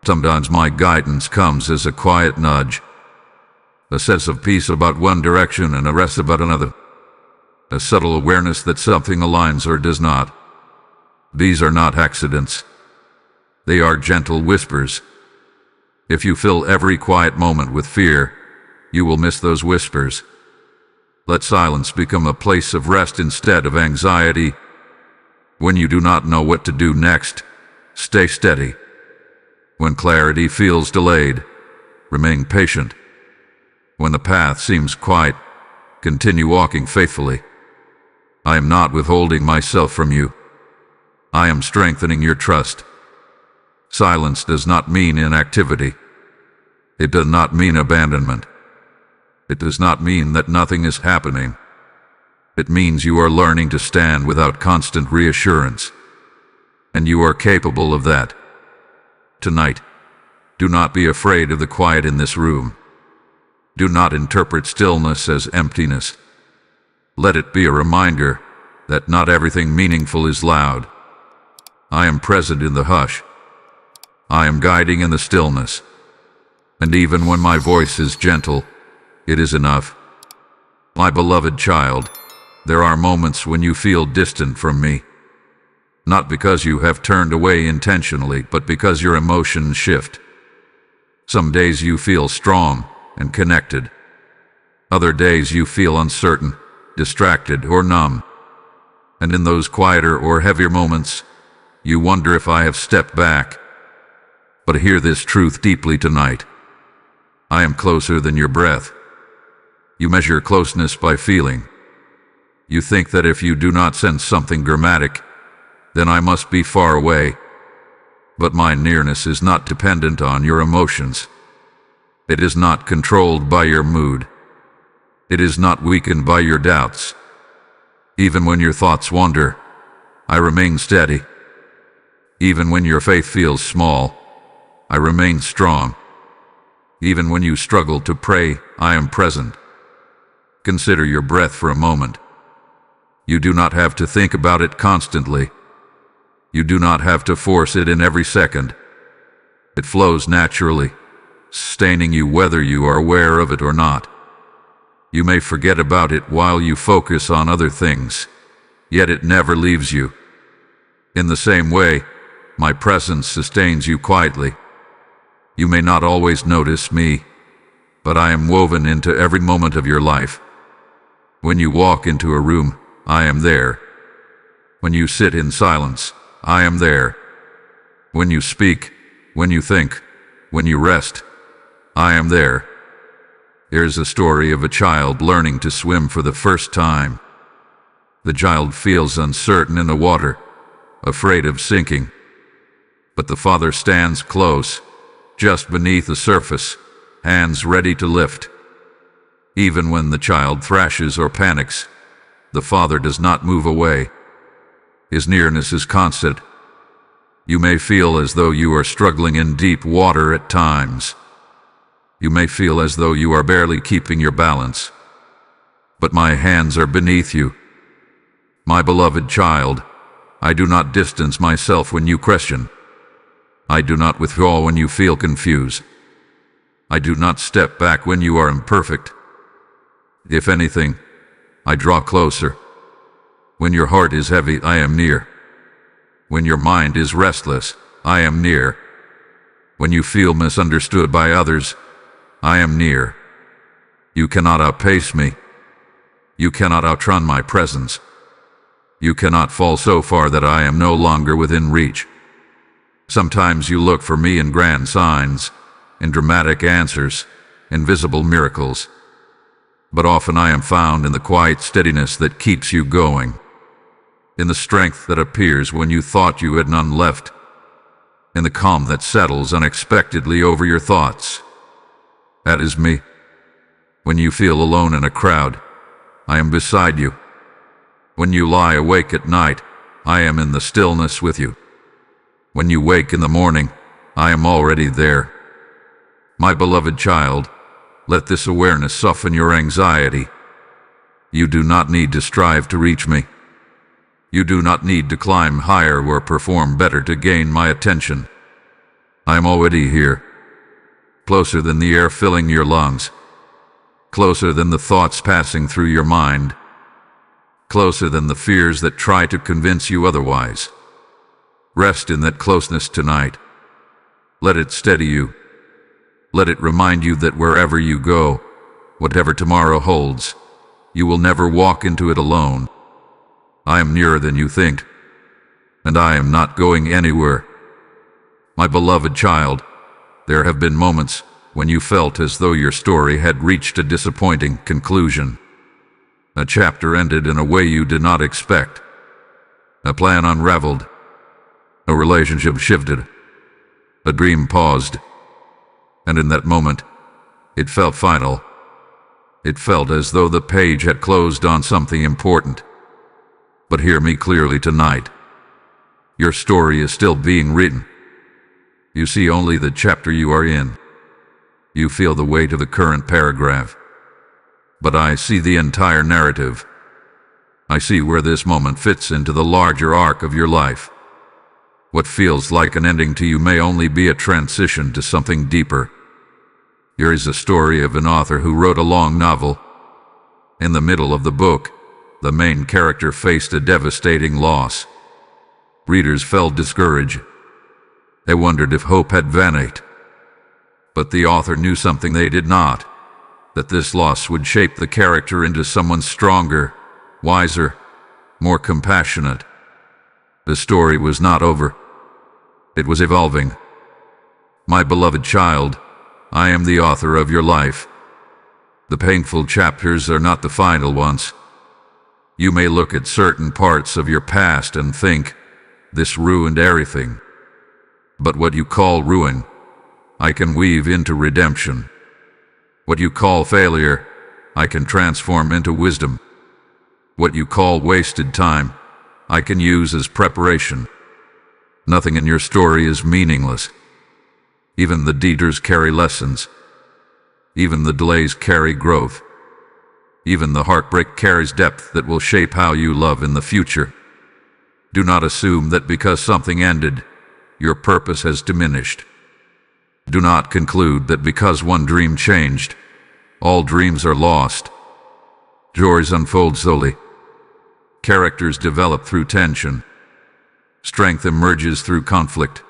Sometimes my guidance comes as a quiet nudge, a sense of peace about one direction and a rest about another, a subtle awareness that something aligns or does not. These are not accidents. They are gentle whispers. If you fill every quiet moment with fear, you will miss those whispers. Let silence become a place of rest instead of anxiety. When you do not know what to do next, stay steady. When clarity feels delayed, remain patient. When the path seems quiet, continue walking faithfully. I am not withholding myself from you. I am strengthening your trust. Silence does not mean inactivity. It does not mean abandonment. It does not mean that nothing is happening. It means you are learning to stand without constant reassurance. And you are capable of that. Tonight, do not be afraid of the quiet in this room. Do not interpret stillness as emptiness. Let it be a reminder that not everything meaningful is loud. I am present in the hush. I am guiding in the stillness. And even when my voice is gentle, it is enough. My beloved child, there are moments when you feel distant from me. Not because you have turned away intentionally, but because your emotions shift. Some days you feel strong and connected. Other days you feel uncertain, distracted, or numb. And in those quieter or heavier moments, you wonder if I have stepped back. But hear this truth deeply tonight. I am closer than your breath. You measure closeness by feeling. You think that if you do not sense something dramatic, then I must be far away. But my nearness is not dependent on your emotions. It is not controlled by your mood. It is not weakened by your doubts. Even when your thoughts wander, I remain steady. Even when your faith feels small, I remain strong. Even when you struggle to pray, I am present. Consider your breath for a moment. You do not have to think about it constantly. You do not have to force it in every second. It flows naturally, sustaining you whether you are aware of it or not. You may forget about it while you focus on other things, yet it never leaves you. In the same way, my presence sustains you quietly. You may not always notice me, but I am woven into every moment of your life. When you walk into a room, I am there. When you sit in silence, I am there. When you speak, when you think, when you rest, I am there. Here's a story of a child learning to swim for the first time. The child feels uncertain in the water, afraid of sinking. But the father stands close, just beneath the surface, hands ready to lift. Even when the child thrashes or panics, the father does not move away. His nearness is constant. You may feel as though you are struggling in deep water at times. You may feel as though you are barely keeping your balance. But my hands are beneath you. My beloved child, I do not distance myself when you question. I do not withdraw when you feel confused. I do not step back when you are imperfect. If anything, I draw closer. When your heart is heavy, I am near. When your mind is restless, I am near. When you feel misunderstood by others, I am near. You cannot outpace me. You cannot outrun my presence. You cannot fall so far that I am no longer within reach. Sometimes you look for me in grand signs, in dramatic answers, in visible miracles. But often I am found in the quiet steadiness that keeps you going, in the strength that appears when you thought you had none left, in the calm that settles unexpectedly over your thoughts. That is me. When you feel alone in a crowd, I am beside you. When you lie awake at night, I am in the stillness with you. When you wake in the morning, I am already there. My beloved child, let this awareness soften your anxiety. You do not need to strive to reach me. You do not need to climb higher or perform better to gain my attention. I am already here, closer than the air filling your lungs, closer than the thoughts passing through your mind, closer than the fears that try to convince you otherwise. Rest in that closeness tonight. Let it steady you. Let it remind you that wherever you go, whatever tomorrow holds, you will never walk into it alone. I am nearer than you think, and I am not going anywhere. My beloved child, there have been moments when you felt as though your story had reached a disappointing conclusion. A chapter ended in a way you did not expect. A plan unraveled. A relationship shifted. A dream paused. And in that moment, it felt final. It felt as though the page had closed on something important. But hear me clearly tonight. Your story is still being written. You see only the chapter you are in. You feel the weight of the current paragraph. But I see the entire narrative. I see where this moment fits into the larger arc of your life. What feels like an ending to you may only be a transition to something deeper. Here is a story of an author who wrote a long novel. In the middle of the book, the main character faced a devastating loss. Readers felt discouraged. They wondered if hope had vanished. But the author knew something they did not, that this loss would shape the character into someone stronger, wiser, more compassionate. The story was not over. It was evolving. My beloved child, I am the author of your life. The painful chapters are not the final ones. You may look at certain parts of your past and think, this ruined everything. But what you call ruin, I can weave into redemption. What you call failure, I can transform into wisdom. What you call wasted time, I can use as preparation. Nothing in your story is meaningless. Even the detours carry lessons. Even the delays carry growth. Even the heartbreak carries depth that will shape how you love in the future. Do not assume that because something ended, your purpose has diminished. Do not conclude that because one dream changed, all dreams are lost. Joys unfold slowly. Characters develop through tension. Strength emerges through conflict.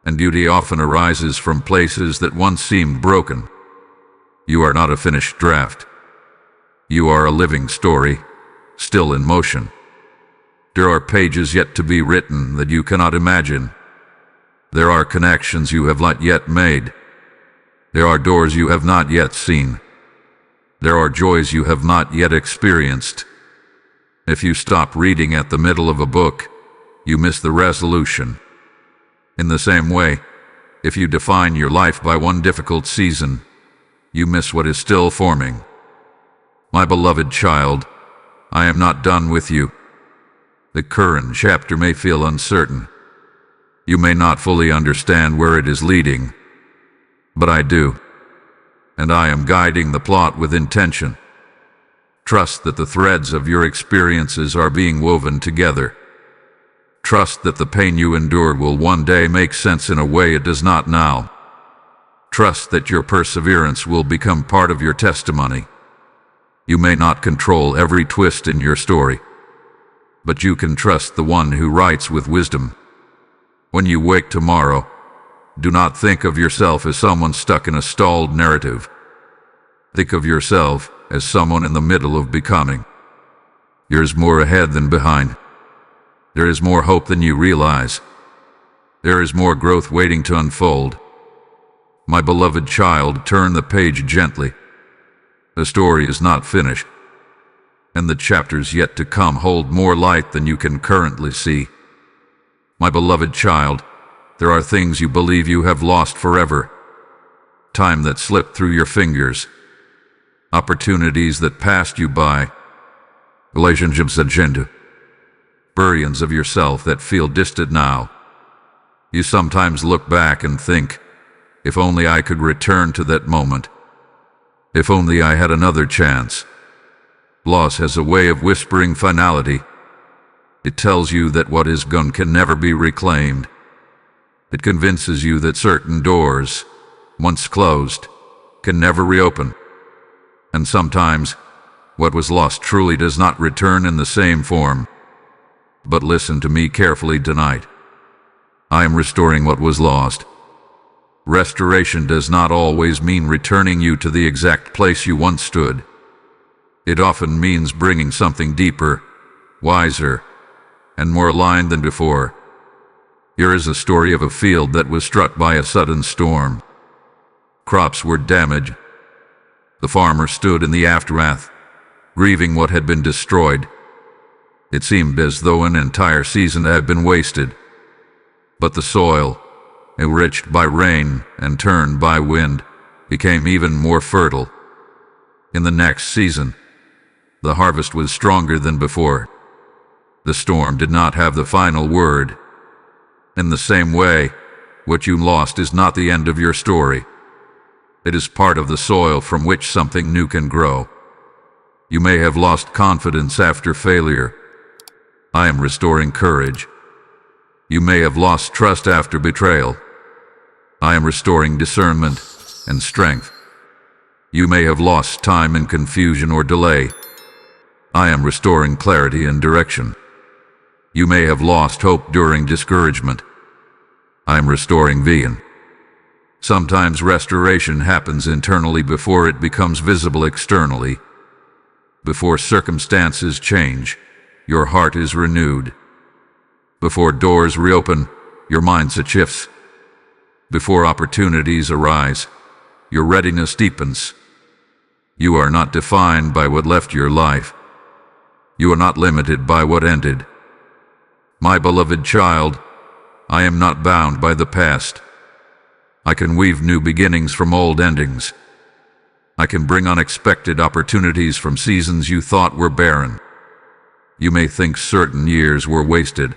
And beauty often arises from places that once seemed broken. You are not a finished draft. You are a living story, still in motion. There are pages yet to be written that you cannot imagine. There are connections you have not yet made. There are doors you have not yet seen. There are joys you have not yet experienced. If you stop reading at the middle of a book, you miss the resolution. In the same way, if you define your life by one difficult season, you miss what is still forming. My beloved child, I am not done with you. The current chapter may feel uncertain. You may not fully understand where it is leading, but I do, and I am guiding the plot with intention. Trust that the threads of your experiences are being woven together. Trust that the pain you endured will one day make sense in a way it does not now. Trust that your perseverance will become part of your testimony. You may not control every twist in your story, but you can trust the one who writes with wisdom. When you wake tomorrow, do not think of yourself as someone stuck in a stalled narrative. Think of yourself as someone in the middle of becoming. There is more ahead than behind. There is more hope than you realize. There is more growth waiting to unfold. My beloved child, turn the page gently. The story is not finished, and the chapters yet to come hold more light than you can currently see. My beloved child, there are things you believe you have lost forever. Time that slipped through your fingers. Opportunities that passed you by. Relationships agenda. Versions of yourself that feel distant now. You sometimes look back and think, if only I could return to that moment. If only I had another chance. Loss has a way of whispering finality. It tells you that what is gone can never be reclaimed. It convinces you that certain doors, once closed, can never reopen. And sometimes, what was lost truly does not return in the same form. But listen to me carefully tonight. I am restoring what was lost. Restoration does not always mean returning you to the exact place you once stood. It often means bringing something deeper, wiser, and more aligned than before. Here is a story of a field that was struck by a sudden storm. Crops were damaged. The farmer stood in the aftermath, grieving what had been destroyed. It seemed as though an entire season had been wasted. But the soil, enriched by rain and turned by wind, became even more fertile. In the next season, the harvest was stronger than before. The storm did not have the final word. In the same way, what you lost is not the end of your story. It is part of the soil from which something new can grow. You may have lost confidence after failure. I am restoring courage. You may have lost trust after betrayal. I am restoring discernment and strength. You may have lost time in confusion or delay. I am restoring clarity and direction. You may have lost hope during discouragement. I am restoring vision. Sometimes restoration happens internally before it becomes visible externally. Before circumstances change, your heart is renewed. Before doors reopen, your mindset shifts. Before opportunities arise, your readiness deepens. You are not defined by what left your life. You are not limited by what ended. My beloved child, I am not bound by the past. I can weave new beginnings from old endings. I can bring unexpected opportunities from seasons you thought were barren. You may think certain years were wasted,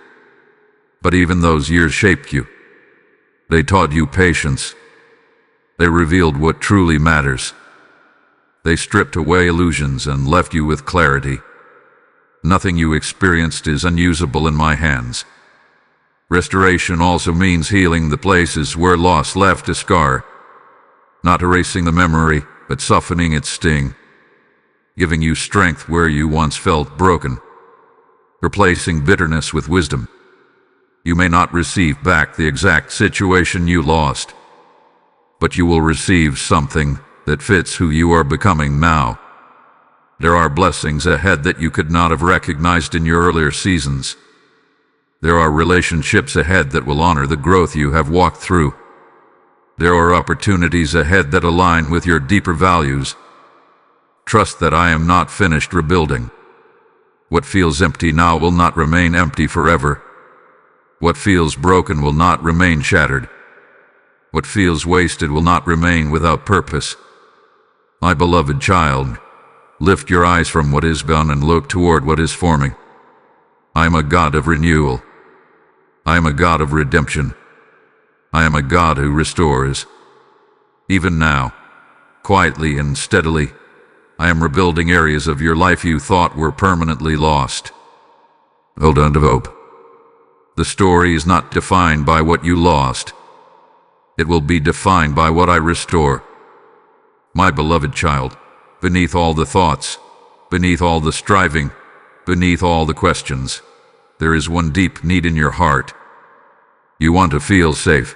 but even those years shaped you. They taught you patience. They revealed what truly matters. They stripped away illusions and left you with clarity. Nothing you experienced is unusable in my hands. Restoration also means healing the places where loss left a scar, not erasing the memory, but softening its sting, giving you strength where you once felt broken, replacing bitterness with wisdom. You may not receive back the exact situation you lost, but you will receive something that fits who you are becoming now. There are blessings ahead that you could not have recognized in your earlier seasons. There are relationships ahead that will honor the growth you have walked through. There are opportunities ahead that align with your deeper values. Trust that I am not finished rebuilding. What feels empty now will not remain empty forever. What feels broken will not remain shattered. What feels wasted will not remain without purpose. My beloved child, lift your eyes from what is gone and look toward what is forming. I am a God of renewal. I am a God of redemption. I am a God who restores. Even now, quietly and steadily, I am rebuilding areas of your life you thought were permanently lost. Hold on to hope. The story is not defined by what you lost. It will be defined by what I restore. My beloved child, beneath all the thoughts, beneath all the striving, beneath all the questions, there is one deep need in your heart. You want to feel safe.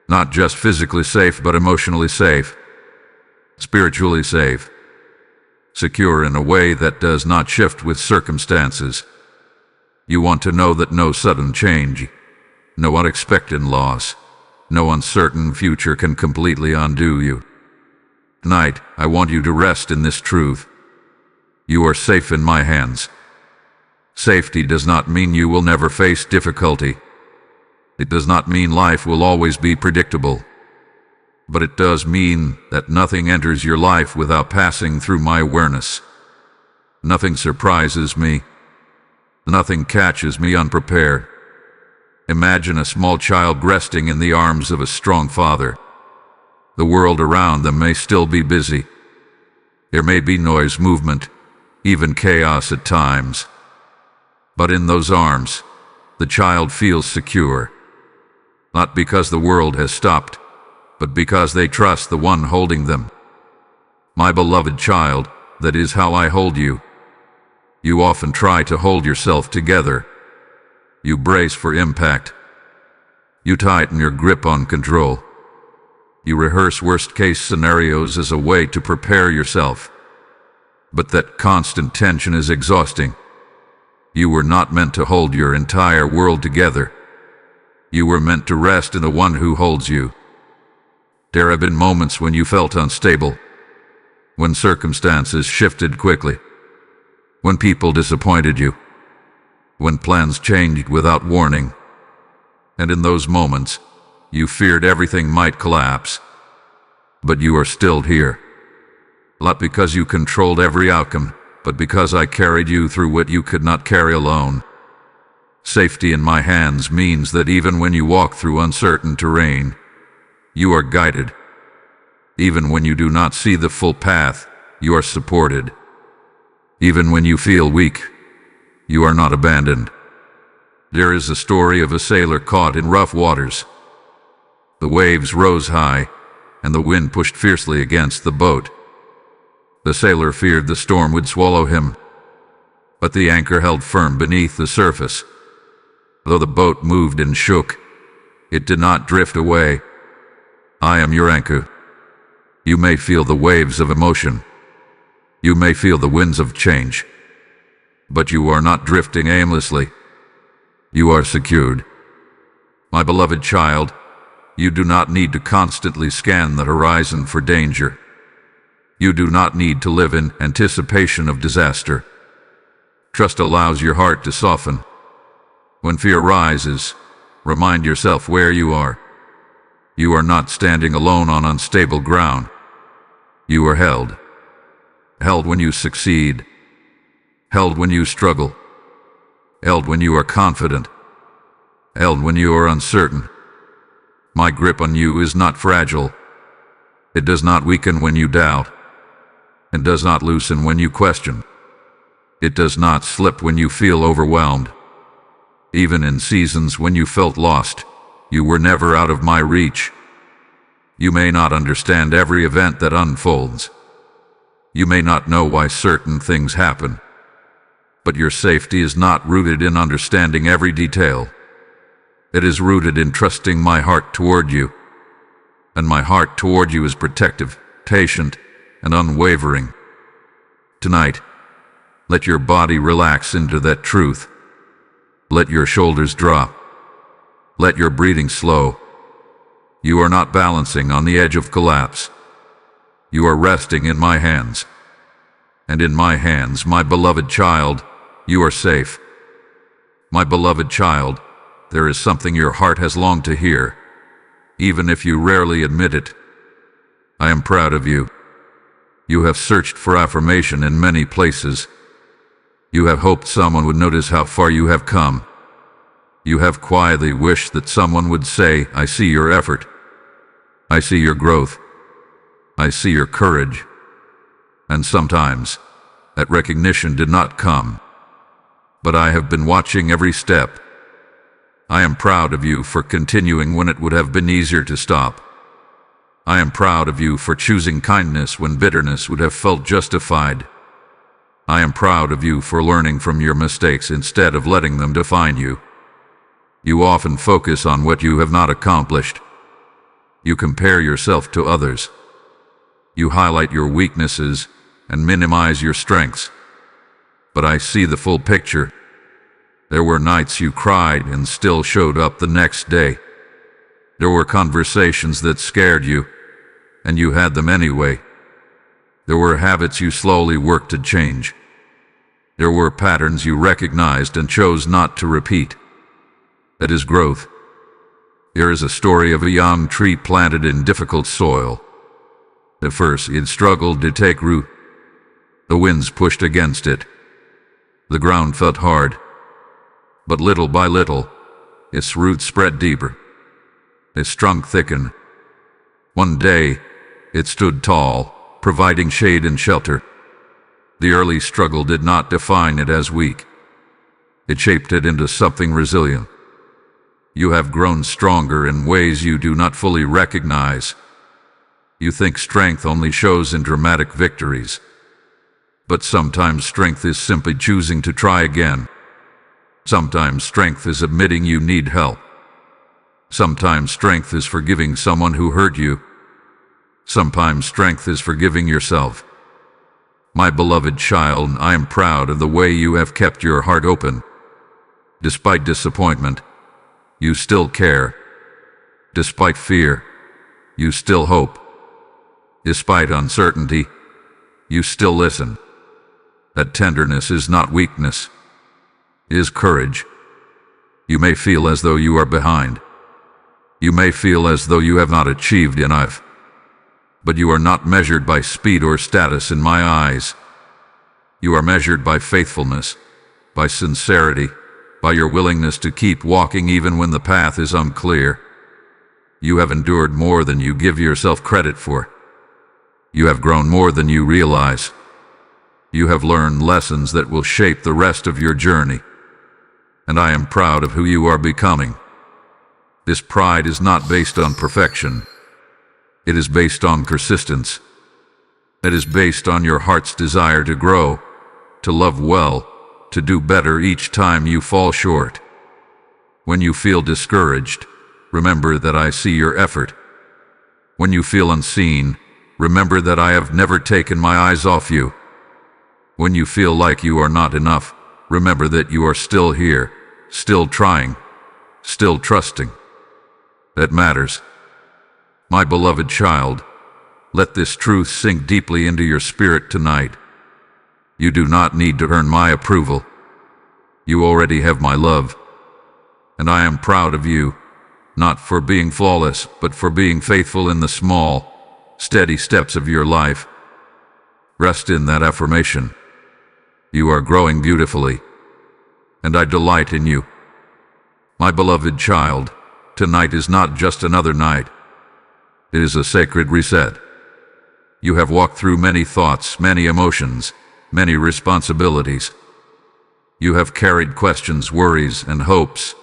Not just physically safe, but emotionally safe. Spiritually safe. Secure in a way that does not shift with circumstances. You want to know that no sudden change, no unexpected loss, no uncertain future can completely undo you. Tonight, I want you to rest in this truth. You are safe in my hands. Safety does not mean you will never face difficulty. It does not mean life will always be predictable. But it does mean that nothing enters your life without passing through my awareness. Nothing surprises me. Nothing catches me unprepared. Imagine a small child resting in the arms of a strong father. The world around them may still be busy. There may be noise, movement, even chaos at times. But in those arms, the child feels secure. Not because the world has stopped, but because they trust the one holding them. My beloved child, that is how I hold you. You often try to hold yourself together. You brace for impact. You tighten your grip on control. You rehearse worst-case scenarios as a way to prepare yourself. But that constant tension is exhausting. You were not meant to hold your entire world together. You were meant to rest in the one who holds you. There have been moments when you felt unstable, when circumstances shifted quickly, when people disappointed you, when plans changed without warning. And in those moments, you feared everything might collapse. But you are still here. Not because you controlled every outcome, but because I carried you through what you could not carry alone. Safety in my hands means that even when you walk through uncertain terrain, you are guided. Even when you do not see the full path, you are supported. Even when you feel weak, you are not abandoned. There is a story of a sailor caught in rough waters. The waves rose high, and the wind pushed fiercely against the boat. The sailor feared the storm would swallow him, but the anchor held firm beneath the surface. Though the boat moved and shook, it did not drift away. I am your anchor. You may feel the waves of emotion. You may feel the winds of change. But you are not drifting aimlessly. You are secured. My beloved child, you do not need to constantly scan the horizon for danger. You do not need to live in anticipation of disaster. Trust allows your heart to soften. When fear rises, remind yourself where you are. You are not standing alone on unstable ground. You are held. Held when you succeed. Held when you struggle. Held when you are confident. Held when you are uncertain. My grip on you is not fragile. It does not weaken when you doubt. It does not loosen when you question. It does not slip when you feel overwhelmed. Even in seasons when you felt lost, you were never out of my reach. You may not understand every event that unfolds. You may not know why certain things happen. But your safety is not rooted in understanding every detail. It is rooted in trusting my heart toward you. And my heart toward you is protective, patient, and unwavering. Tonight, let your body relax into that truth. Let your shoulders drop. Let your breathing slow. You are not balancing on the edge of collapse. You are resting in my hands. And in my hands, my beloved child, you are safe. My beloved child, there is something your heart has longed to hear, even if you rarely admit it. I am proud of you. You have searched for affirmation in many places. You have hoped someone would notice how far you have come. You have quietly wished that someone would say, I see your effort. I see your growth. I see your courage. And sometimes, that recognition did not come. But I have been watching every step. I am proud of you for continuing when it would have been easier to stop. I am proud of you for choosing kindness when bitterness would have felt justified. I am proud of you for learning from your mistakes instead of letting them define you. You often focus on what you have not accomplished. You compare yourself to others. You highlight your weaknesses and minimize your strengths. But I see the full picture. There were nights you cried and still showed up the next day. There were conversations that scared you, and you had them anyway. There were habits you slowly worked to change. There were patterns you recognized and chose not to repeat. That is growth. Here is a story of a young tree planted in difficult soil. At first it struggled to take root. The winds pushed against it. The ground felt hard. But little by little, its roots spread deeper. Its trunk thickened. One day, it stood tall, providing shade and shelter. The early struggle did not define it as weak. It shaped it into something resilient. You have grown stronger in ways you do not fully recognize. You think strength only shows in dramatic victories. But sometimes strength is simply choosing to try again. Sometimes strength is admitting you need help. Sometimes strength is forgiving someone who hurt you. Sometimes strength is forgiving yourself. My beloved child, I am proud of the way you have kept your heart open. Despite disappointment, you still care. Despite fear, you still hope. Despite uncertainty, you still listen. That tenderness is not weakness. It is courage. You may feel as though you are behind. You may feel as though you have not achieved enough. But you are not measured by speed or status in my eyes. You are measured by faithfulness, by sincerity, by your willingness to keep walking even when the path is unclear. You have endured more than you give yourself credit for. You have grown more than you realize. You have learned lessons that will shape the rest of your journey. And I am proud of who you are becoming. This pride is not based on perfection. It is based on persistence. It is based on your heart's desire to grow, to love well, to do better each time you fall short. When you feel discouraged, remember that I see your effort. When you feel unseen, remember that I have never taken my eyes off you. When you feel like you are not enough, remember that you are still here, still trying, still trusting. That matters. My beloved child, let this truth sink deeply into your spirit tonight. You do not need to earn my approval. You already have my love. And I am proud of you, not for being flawless, but for being faithful in the small, steady steps of your life. Rest in that affirmation. You are growing beautifully, and I delight in you. My beloved child, tonight is not just another night. It is a sacred reset. You have walked through many thoughts, many emotions, many responsibilities. You have carried questions, worries, and hopes.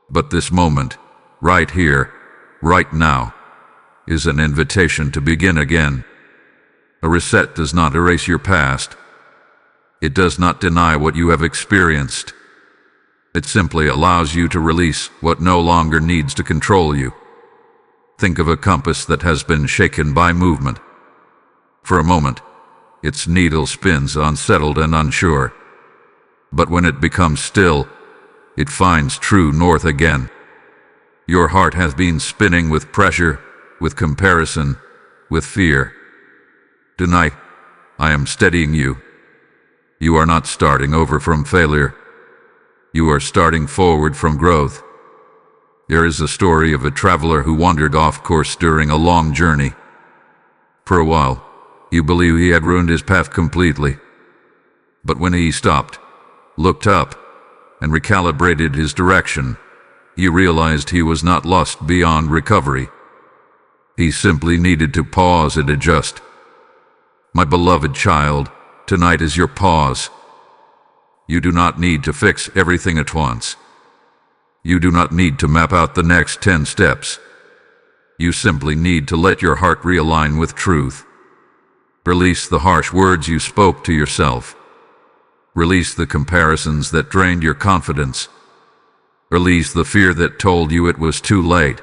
But this moment, right here, right now, is an invitation to begin again. A reset does not erase your past. It does not deny what you have experienced. It simply allows you to release what no longer needs to control you. Think of a compass that has been shaken by movement. For a moment, its needle spins unsettled and unsure. But when it becomes still, it finds true north again. Your heart has been spinning with pressure, with comparison, with fear. Tonight, I am steadying you. You are not starting over from failure. You are starting forward from growth. There is a story of a traveler who wandered off course during a long journey. For a while, you believe he had ruined his path completely. But when he stopped, looked up, and recalibrated his direction, he realized he was not lost beyond recovery. He simply needed to pause and adjust. My beloved child, tonight is your pause. You do not need to fix everything at once. You do not need to map out the next 10 steps. You simply need to let your heart realign with truth. Release the harsh words you spoke to yourself. Release the comparisons that drained your confidence. Release the fear that told you it was too late.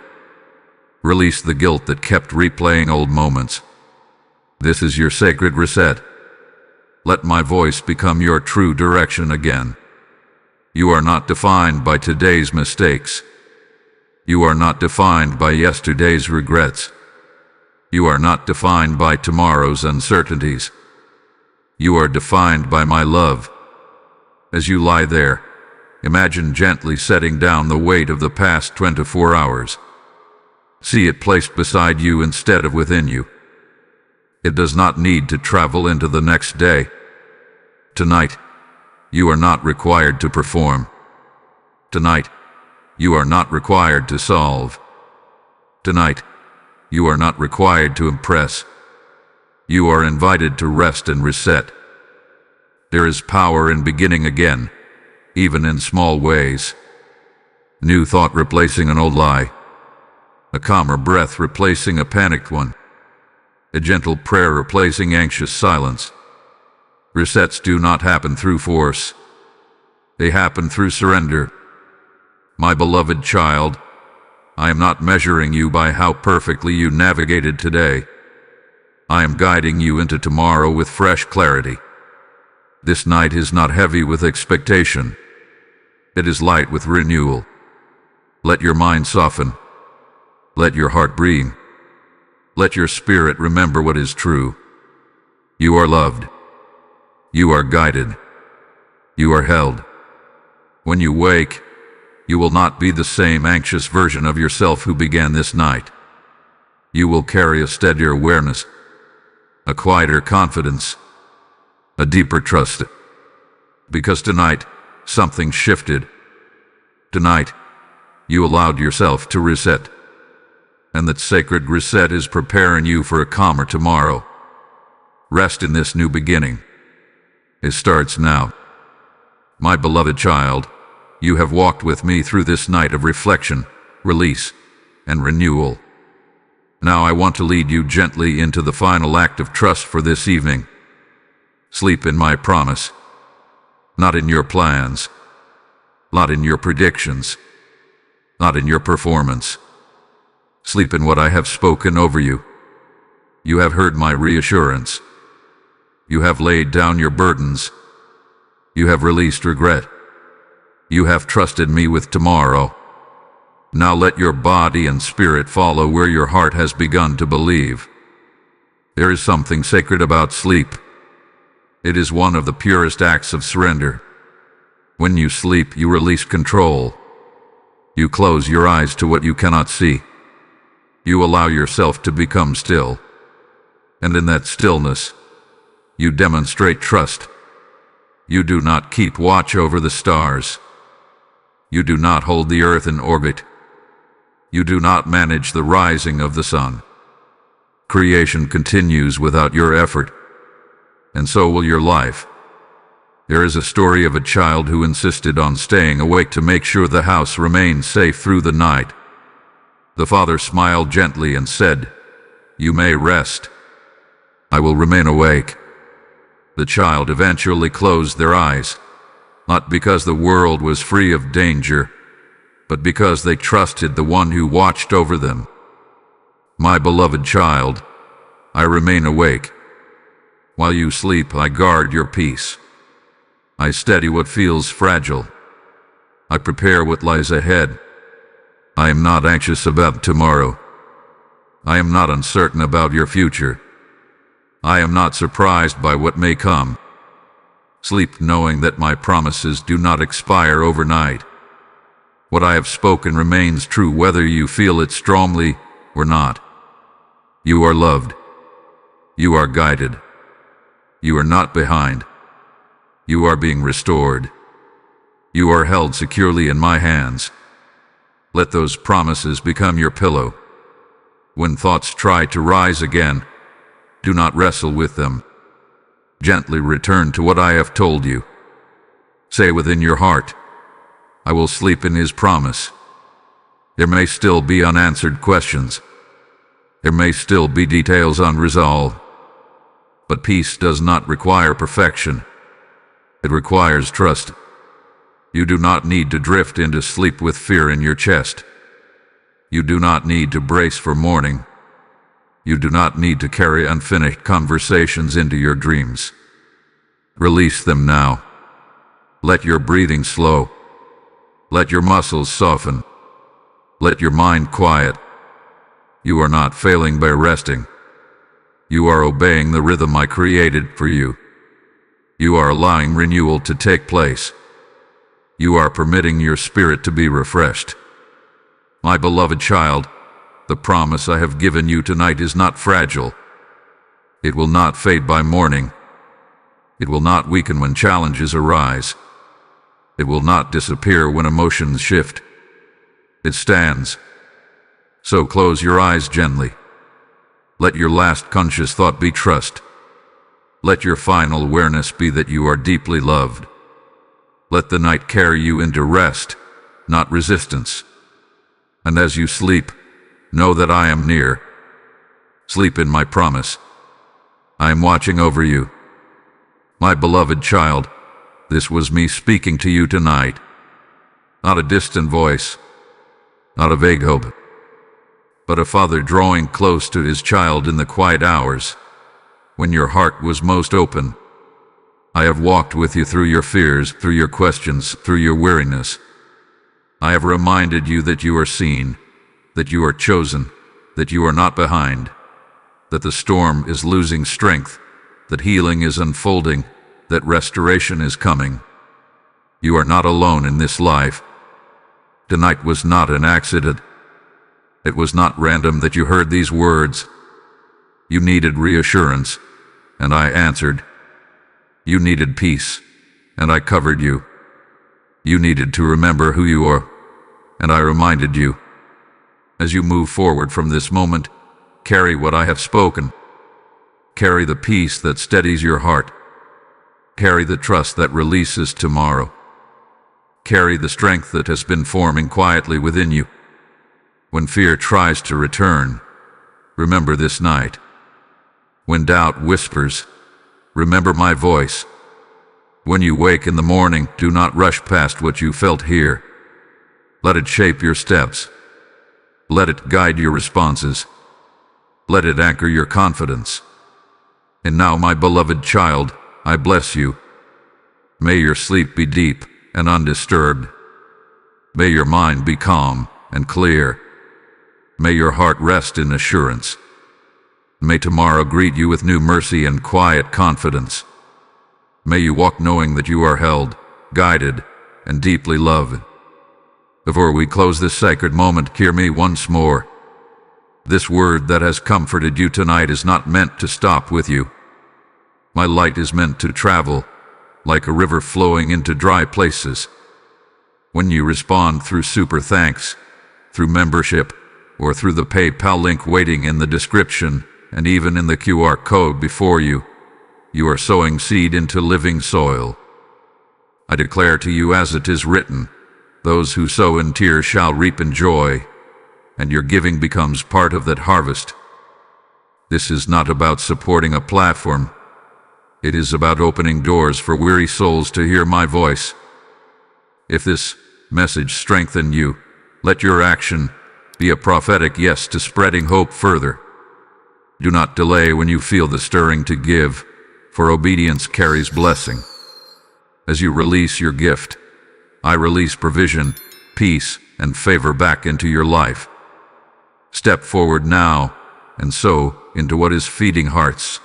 Release the guilt that kept replaying old moments. This is your sacred reset. Let my voice become your true direction again. You are not defined by today's mistakes. You are not defined by yesterday's regrets. You are not defined by tomorrow's uncertainties. You are defined by my love. As you lie there, imagine gently setting down the weight of the past 24 hours. See it placed beside you instead of within you. It does not need to travel into the next day. Tonight, you are not required to perform. Tonight, you are not required to solve. Tonight, you are not required to impress. You are invited to rest and reset. There is power in beginning again, even in small ways. New thought replacing an old lie. A calmer breath replacing a panicked one. A gentle prayer replacing anxious silence. Resets do not happen through force. They happen through surrender. My beloved child, I am not measuring you by how perfectly you navigated today. I am guiding you into tomorrow with fresh clarity. This night is not heavy with expectation. It is light with renewal. Let your mind soften. Let your heart breathe. Let your spirit remember what is true. You are loved. You are guided. You are held. When you wake, you will not be the same anxious version of yourself who began this night. You will carry a steadier awareness, a quieter confidence, a deeper trust. Because tonight, something shifted. Tonight, you allowed yourself to reset. And that sacred reset is preparing you for a calmer tomorrow. Rest in this new beginning. It starts now. My beloved child, you have walked with me through this night of reflection, release, and renewal. Now I want to lead you gently into the final act of trust for this evening. Sleep in my promise, not in your plans, not in your predictions, not in your performance. Sleep in what I have spoken over you. You have heard my reassurance. You have laid down your burdens. You have released regret. You have trusted me with tomorrow. Now let your body and spirit follow where your heart has begun to believe. There is something sacred about sleep. It is one of the purest acts of surrender. When you sleep, you release control. You close your eyes to what you cannot see. You allow yourself to become still. And in that stillness, you demonstrate trust. You do not keep watch over the stars. You do not hold the earth in orbit. You do not manage the rising of the sun. Creation continues without your effort, and so will your life. There is a story of a child who insisted on staying awake to make sure the house remained safe through the night. The father smiled gently and said, "You may rest. I will remain awake." The child eventually closed their eyes, not because the world was free of danger, but because they trusted the one who watched over them. My beloved child, I remain awake. While you sleep, I guard your peace. I steady what feels fragile. I prepare what lies ahead. I am not anxious about tomorrow. I am not uncertain about your future. I am not surprised by what may come. Sleep knowing that my promises do not expire overnight. What I have spoken remains true whether you feel it strongly or not. You are loved. You are guided. You are not behind. You are being restored. You are held securely in my hands. Let those promises become your pillow. When thoughts try to rise again, do not wrestle with them. Gently return to what I have told you. Say within your heart, I will sleep in his promise. There may still be unanswered questions. There may still be details unresolved. But peace does not require perfection. It requires trust. You do not need to drift into sleep with fear in your chest. You do not need to brace for morning. You do not need to carry unfinished conversations into your dreams. Release them now. Let your breathing slow. Let your muscles soften. Let your mind quiet. You are not failing by resting. You are obeying the rhythm I created for you. You are allowing renewal to take place. You are permitting your spirit to be refreshed. My beloved child, the promise I have given you tonight is not fragile. It will not fade by morning. It will not weaken when challenges arise. It will not disappear when emotions shift. It stands. So close your eyes gently. Let your last conscious thought be trust. Let your final awareness be that you are deeply loved. Let the night carry you into rest, not resistance. And as you sleep, know that I am near. Sleep in my promise. I am watching over you. My beloved child, this was me speaking to you tonight. Not a distant voice, not a vague hope, but a father drawing close to his child in the quiet hours, when your heart was most open. I have walked with you through your fears, through your questions, through your weariness. I have reminded you that you are seen, that you are chosen, that you are not behind, that the storm is losing strength, that healing is unfolding, that restoration is coming. You are not alone in this life. Tonight was not an accident. It was not random that you heard these words. You needed reassurance, and I answered. You needed peace, and I covered you. You needed to remember who you are, and I reminded you. As you move forward from this moment, carry what I have spoken. Carry the peace that steadies your heart. Carry the trust that releases tomorrow. Carry the strength that has been forming quietly within you. When fear tries to return, remember this night. When doubt whispers, remember my voice. When you wake in the morning, do not rush past what you felt here. Let it shape your steps. Let it guide your responses. Let it anchor your confidence. And now, my beloved child, I bless you. May your sleep be deep and undisturbed. May your mind be calm and clear. May your heart rest in assurance. May tomorrow greet you with new mercy and quiet confidence. May you walk knowing that you are held, guided, and deeply loved. Before we close this sacred moment, hear me once more. This word that has comforted you tonight is not meant to stop with you. My light is meant to travel, like a river flowing into dry places. When you respond through super thanks, through membership, or through the PayPal link waiting in the description, and even in the QR code before you, you are sowing seed into living soil. I declare to you as it is written, those who sow in tears shall reap in joy, and your giving becomes part of that harvest. This is not about supporting a platform. It is about opening doors for weary souls to hear my voice. If this message strengthen you, let your action be a prophetic yes to spreading hope further. Do not delay when you feel the stirring to give, for obedience carries blessing. As you release your gift, I release provision, peace, and favor back into your life. Step forward now and sow into what is feeding hearts,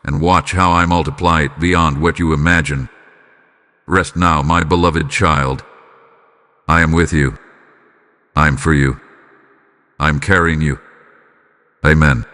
and watch how I multiply it beyond what you imagine. Rest now, my beloved child. I am with you. I'm for you. I'm carrying you. Amen.